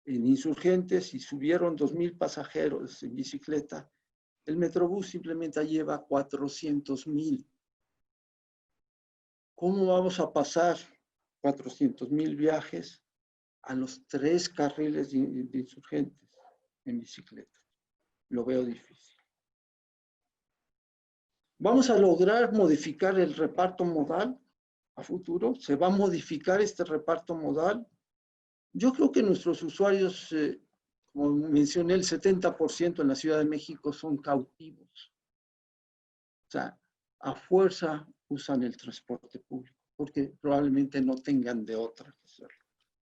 En Insurgentes, si subieron 2,000 pasajeros en bicicleta, el Metrobús simplemente lleva 400,000. ¿Cómo vamos a pasar 400,000 viajes a los 3 carriles de Insurgentes en bicicleta? Lo veo difícil. ¿Vamos a lograr modificar el reparto modal? a futuro? ¿Se va a modificar este reparto modal? Yo creo que nuestros usuarios, como mencioné, el 70% en la Ciudad de México son cautivos. O sea, a fuerza usan el transporte público, porque probablemente no tengan de otra que hacerlo.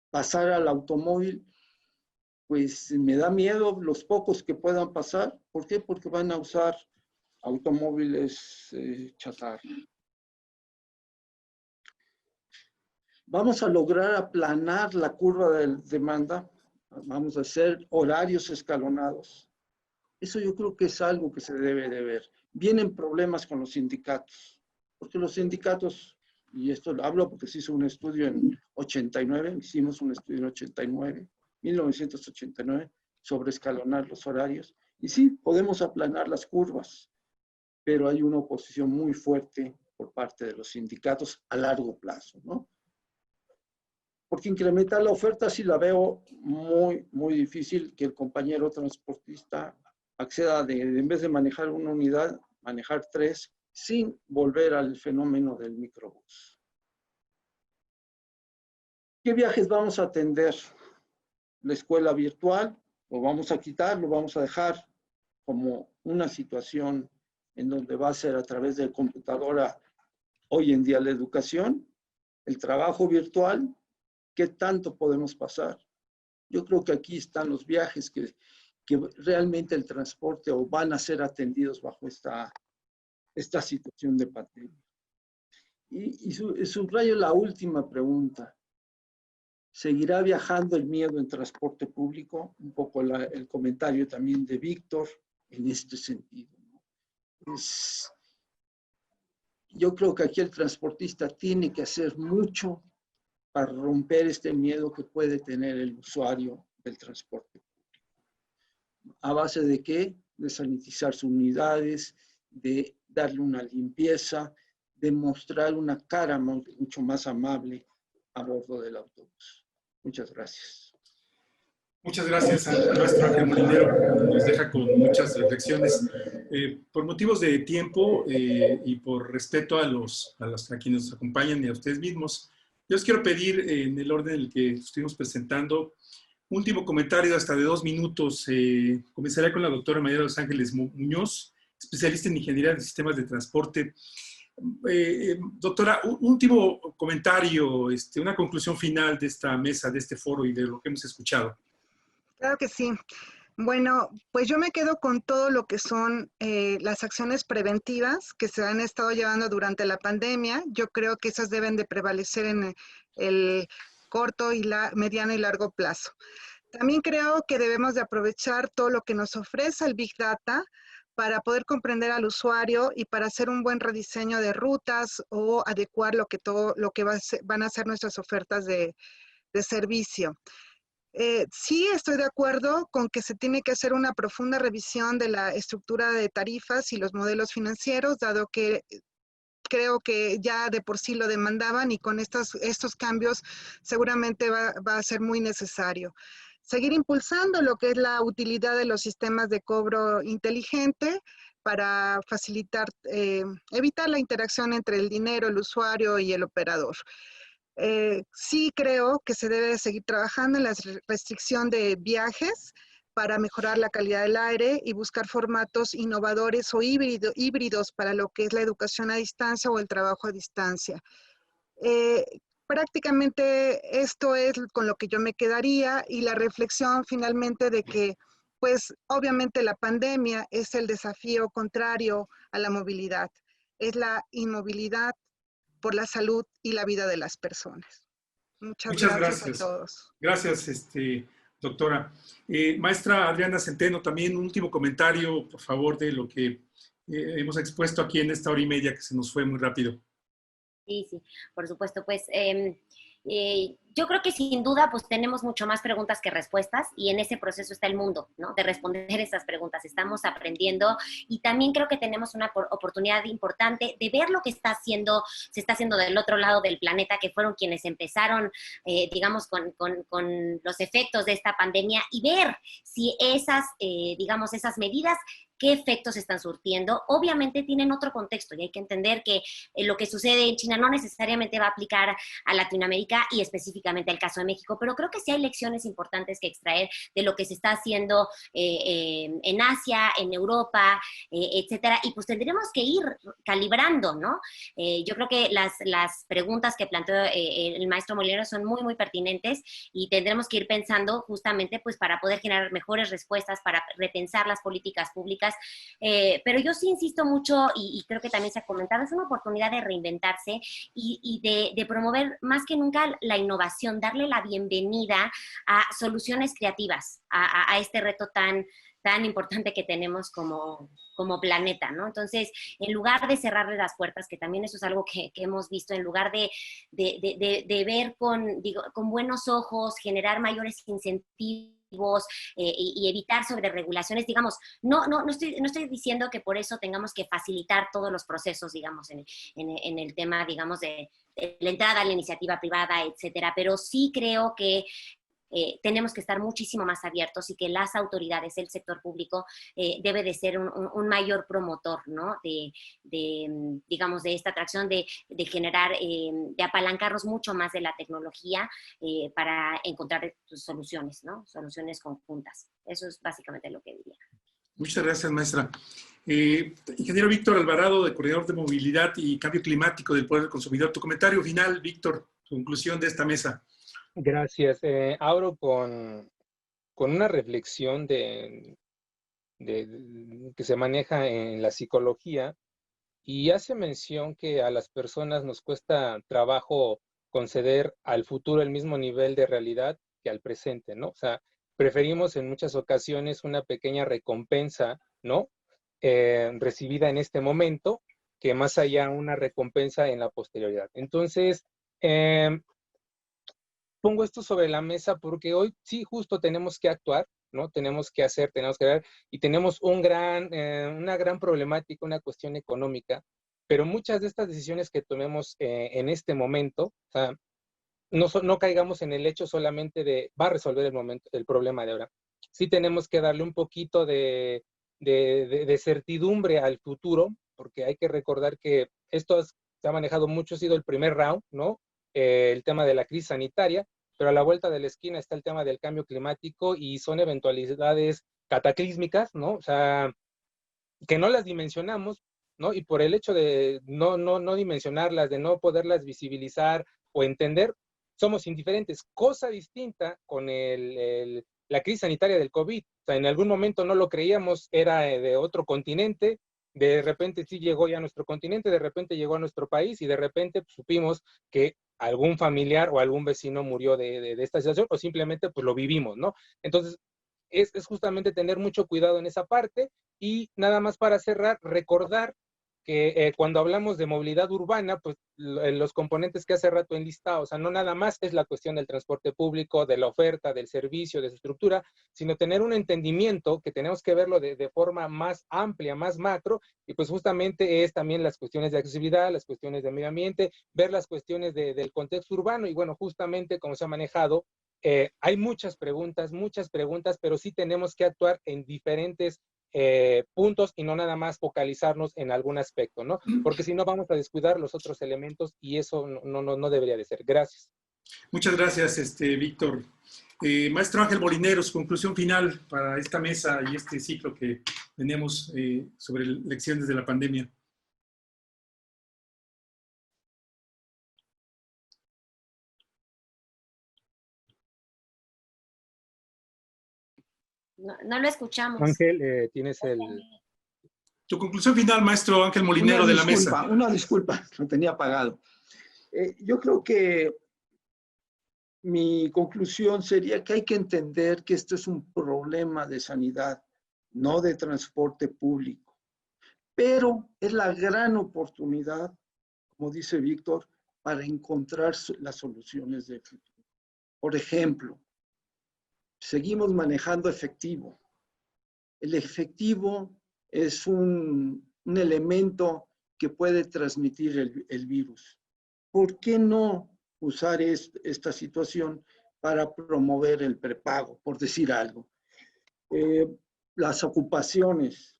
Pasar al automóvil, pues me da miedo los pocos que puedan pasar. ¿Por qué? Porque van a usar automóviles chatarra. Vamos a lograr aplanar la curva de demanda. Vamos a hacer horarios escalonados. Eso yo creo que es algo que se debe de ver. Vienen problemas con los sindicatos, porque los sindicatos, y esto lo hablo porque se hizo un estudio en 89, hicimos un estudio en 1989, sobre escalonar los horarios. Y sí, podemos aplanar las curvas, pero hay una oposición muy fuerte por parte de los sindicatos a largo plazo, ¿no? Porque incrementar la oferta sí la veo muy, muy difícil, que el compañero transportista acceda en vez de manejar una unidad, manejar 3, sin volver al fenómeno del microbús. ¿Qué viajes vamos a atender? ¿La escuela virtual? ¿Lo vamos a quitar? ¿Lo vamos a dejar como una situación en donde va a ser a través de computadora hoy en día la educación? ¿El trabajo virtual? ¿Qué tanto podemos pasar? Yo creo que aquí están los viajes que realmente el transporte o van a ser atendidos bajo esta situación de pandemia. Y subrayo la última pregunta. ¿Seguirá viajando el miedo en transporte público? Un poco el comentario también de Víctor en este sentido, ¿no? Yo creo que aquí el transportista tiene que hacer mucho para romper este miedo que puede tener el usuario del transporte público. ¿A base de qué? De sanitizar sus unidades, de darle una limpieza, de mostrar una cara mucho más amable a bordo del autobús. Muchas gracias. Muchas gracias al maestro Ángel Molinero, nos deja con muchas reflexiones. Por motivos de tiempo y por respeto a quienes nos acompañan y a ustedes mismos, yo les quiero pedir, en el orden en el que estuvimos presentando, un último comentario hasta de 2 minutos. Comenzaré con la doctora María de los Ángeles Muñoz, especialista en Ingeniería de Sistemas de Transporte. Doctora, un último comentario, una conclusión final de esta mesa, de este foro y de lo que hemos escuchado. Claro que sí. Bueno, pues yo me quedo con todo lo que son las acciones preventivas que se han estado llevando durante la pandemia. Yo creo que esas deben de prevalecer en el corto y mediano y largo plazo. También creo que debemos de aprovechar todo lo que nos ofrece el Big Data para poder comprender al usuario y para hacer un buen rediseño de rutas o adecuar todo lo que van a ser nuestras ofertas de servicio. Sí estoy de acuerdo con que se tiene que hacer una profunda revisión de la estructura de tarifas y los modelos financieros, dado que creo que ya de por sí lo demandaban y con estos cambios seguramente va a ser muy necesario. Seguir impulsando lo que es la utilidad de los sistemas de cobro inteligente para facilitar, evitar la interacción entre el dinero, el usuario y el operador. Sí creo que se debe seguir trabajando en la restricción de viajes para mejorar la calidad del aire y buscar formatos innovadores o híbridos para lo que es la educación a distancia o el trabajo a distancia. Prácticamente esto es con lo que yo me quedaría y la reflexión finalmente de que, pues obviamente la pandemia es el desafío contrario a la movilidad, es la inmovilidad por la salud y la vida de las personas. Muchas gracias a todos. Gracias, doctora. Maestra Adriana Centeno, también un último comentario, por favor, de lo que hemos expuesto aquí en esta hora y media que se nos fue muy rápido. Sí, por supuesto. Pues yo creo que sin duda pues tenemos mucho más preguntas que respuestas y en ese proceso está el mundo, ¿no? De responder esas preguntas. Estamos aprendiendo y también creo que tenemos una oportunidad importante de ver lo que se está haciendo del otro lado del planeta, que fueron quienes empezaron, digamos, con los efectos de esta pandemia y ver si esas medidas qué efectos están surtiendo. Obviamente tienen otro contexto y hay que entender que lo que sucede en China no necesariamente va a aplicar a Latinoamérica y específicamente al caso de México, pero creo que sí hay lecciones importantes que extraer de lo que se está haciendo en Asia, en Europa, etcétera, y pues tendremos que ir calibrando, ¿no? Yo creo que las preguntas que planteó el maestro Molinero son muy, muy pertinentes y tendremos que ir pensando justamente pues para poder generar mejores respuestas, para repensar las políticas públicas, pero yo sí insisto mucho y creo que también se ha comentado, es una oportunidad de reinventarse y de promover más que nunca la innovación, darle la bienvenida a soluciones creativas, a este reto tan importante que tenemos como planeta, ¿no? Entonces, en lugar de cerrarle las puertas, que también eso es algo que hemos visto, en lugar de ver con buenos ojos, generar mayores incentivos y evitar sobreregulaciones, digamos, no estoy diciendo que por eso tengamos que facilitar todos los procesos, digamos, en el tema, digamos, de la entrada a la iniciativa privada, etcétera, pero sí creo que tenemos que estar muchísimo más abiertos y que las autoridades, el sector público, debe de ser un mayor promotor, ¿no? Digamos, de esta atracción, de generar, de apalancarnos mucho más de la tecnología para encontrar soluciones, ¿no? Soluciones conjuntas. Eso es básicamente lo que diría. Muchas gracias, maestra. Ingeniero Víctor Alvarado, de Coordinador de Movilidad y Cambio Climático del Poder del Consumidor. Tu comentario final, Víctor, conclusión de esta mesa. Gracias. Abro con una reflexión que se maneja en la psicología y hace mención que a las personas nos cuesta trabajo conceder al futuro el mismo nivel de realidad que al presente, ¿no? O sea, preferimos en muchas ocasiones una pequeña recompensa, ¿no? Recibida en este momento, que más allá una recompensa en la posterioridad. Entonces, pongo esto sobre la mesa porque hoy sí justo tenemos que actuar, ¿no? Tenemos que hacer, tenemos que ver, y tenemos una gran problemática, una cuestión económica, pero muchas de estas decisiones que tomemos en este momento, o sea, no caigamos en el hecho solamente de va a resolver el problema de ahora. Sí tenemos que darle un poquito de certidumbre al futuro, porque hay que recordar que esto se ha manejado mucho, ha sido el primer round, ¿no? El tema de la crisis sanitaria, pero a la vuelta de la esquina está el tema del cambio climático y son eventualidades cataclísmicas, ¿no? O sea, que no las dimensionamos, ¿no? Y por el hecho de no dimensionarlas, de no poderlas visibilizar o entender, somos indiferentes. Cosa distinta con la crisis sanitaria del COVID. O sea, en algún momento no lo creíamos, era de otro continente, de repente sí llegó ya a nuestro continente, de repente llegó a nuestro país y de repente pues, supimos que algún familiar o algún vecino murió de esta situación o simplemente pues lo vivimos, ¿no? Entonces, es justamente tener mucho cuidado en esa parte y nada más para cerrar, recordar que cuando hablamos de movilidad urbana, pues los componentes que hace rato enlistado, o sea, no nada más es la cuestión del transporte público, de la oferta, del servicio, de su estructura, sino tener un entendimiento que tenemos que verlo de forma más amplia, más macro, y pues justamente es también las cuestiones de accesibilidad, las cuestiones de medio ambiente, ver las cuestiones del contexto urbano, y bueno, justamente como se ha manejado, hay muchas preguntas, pero sí tenemos que actuar en diferentes puntos y no nada más focalizarnos en algún aspecto, ¿no? Porque si no vamos a descuidar los otros elementos y eso no debería de ser. Gracias. Muchas gracias, Víctor. Maestro Ángel Molinero, su conclusión final para esta mesa y este ciclo que tenemos sobre lecciones de la pandemia. No lo escuchamos. Ángel, tienes Tu conclusión final, maestro Ángel Molinero de la mesa. Una disculpa, lo tenía apagado. Yo creo que mi conclusión sería que hay que entender que esto es un problema de sanidad, no de transporte público. Pero es la gran oportunidad, como dice Víctor, para encontrar las soluciones de futuro. Por ejemplo, seguimos manejando efectivo. El efectivo es un elemento que puede transmitir el virus. ¿Por qué no usar esta situación para promover el prepago, por decir algo? Las ocupaciones.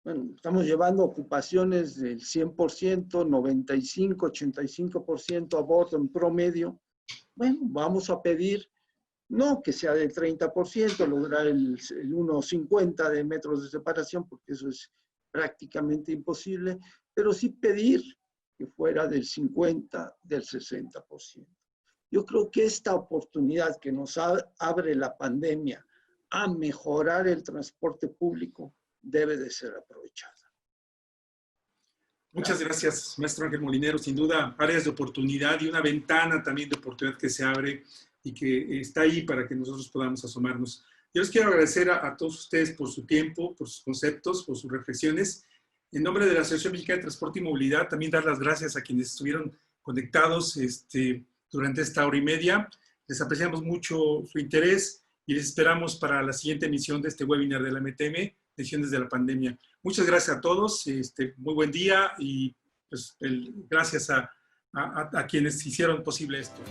Bueno, estamos llevando ocupaciones del 100%, 95, 85% a bordo en promedio. Bueno, vamos a pedir, no que sea del 30%, lograr el 1,50 de metros de separación, porque eso es prácticamente imposible, pero sí pedir que fuera del 50, del 60%. Yo creo que esta oportunidad que nos abre la pandemia a mejorar el transporte público debe de ser aprovechada. Muchas gracias, maestro Ángel Molinero. Sin duda, áreas de oportunidad y una ventana también de oportunidad que se abre y que está ahí para que nosotros podamos asomarnos. Yo les quiero agradecer a todos ustedes por su tiempo, por sus conceptos, por sus reflexiones. En nombre de la Asociación Mexicana de Transporte y Movilidad, también dar las gracias a quienes estuvieron conectados durante esta hora y media. Les apreciamos mucho su interés y les esperamos para la siguiente emisión de este webinar de la MTM, Lecciones de la Pandemia. Muchas gracias a todos, muy buen día y pues, gracias a quienes hicieron posible esto.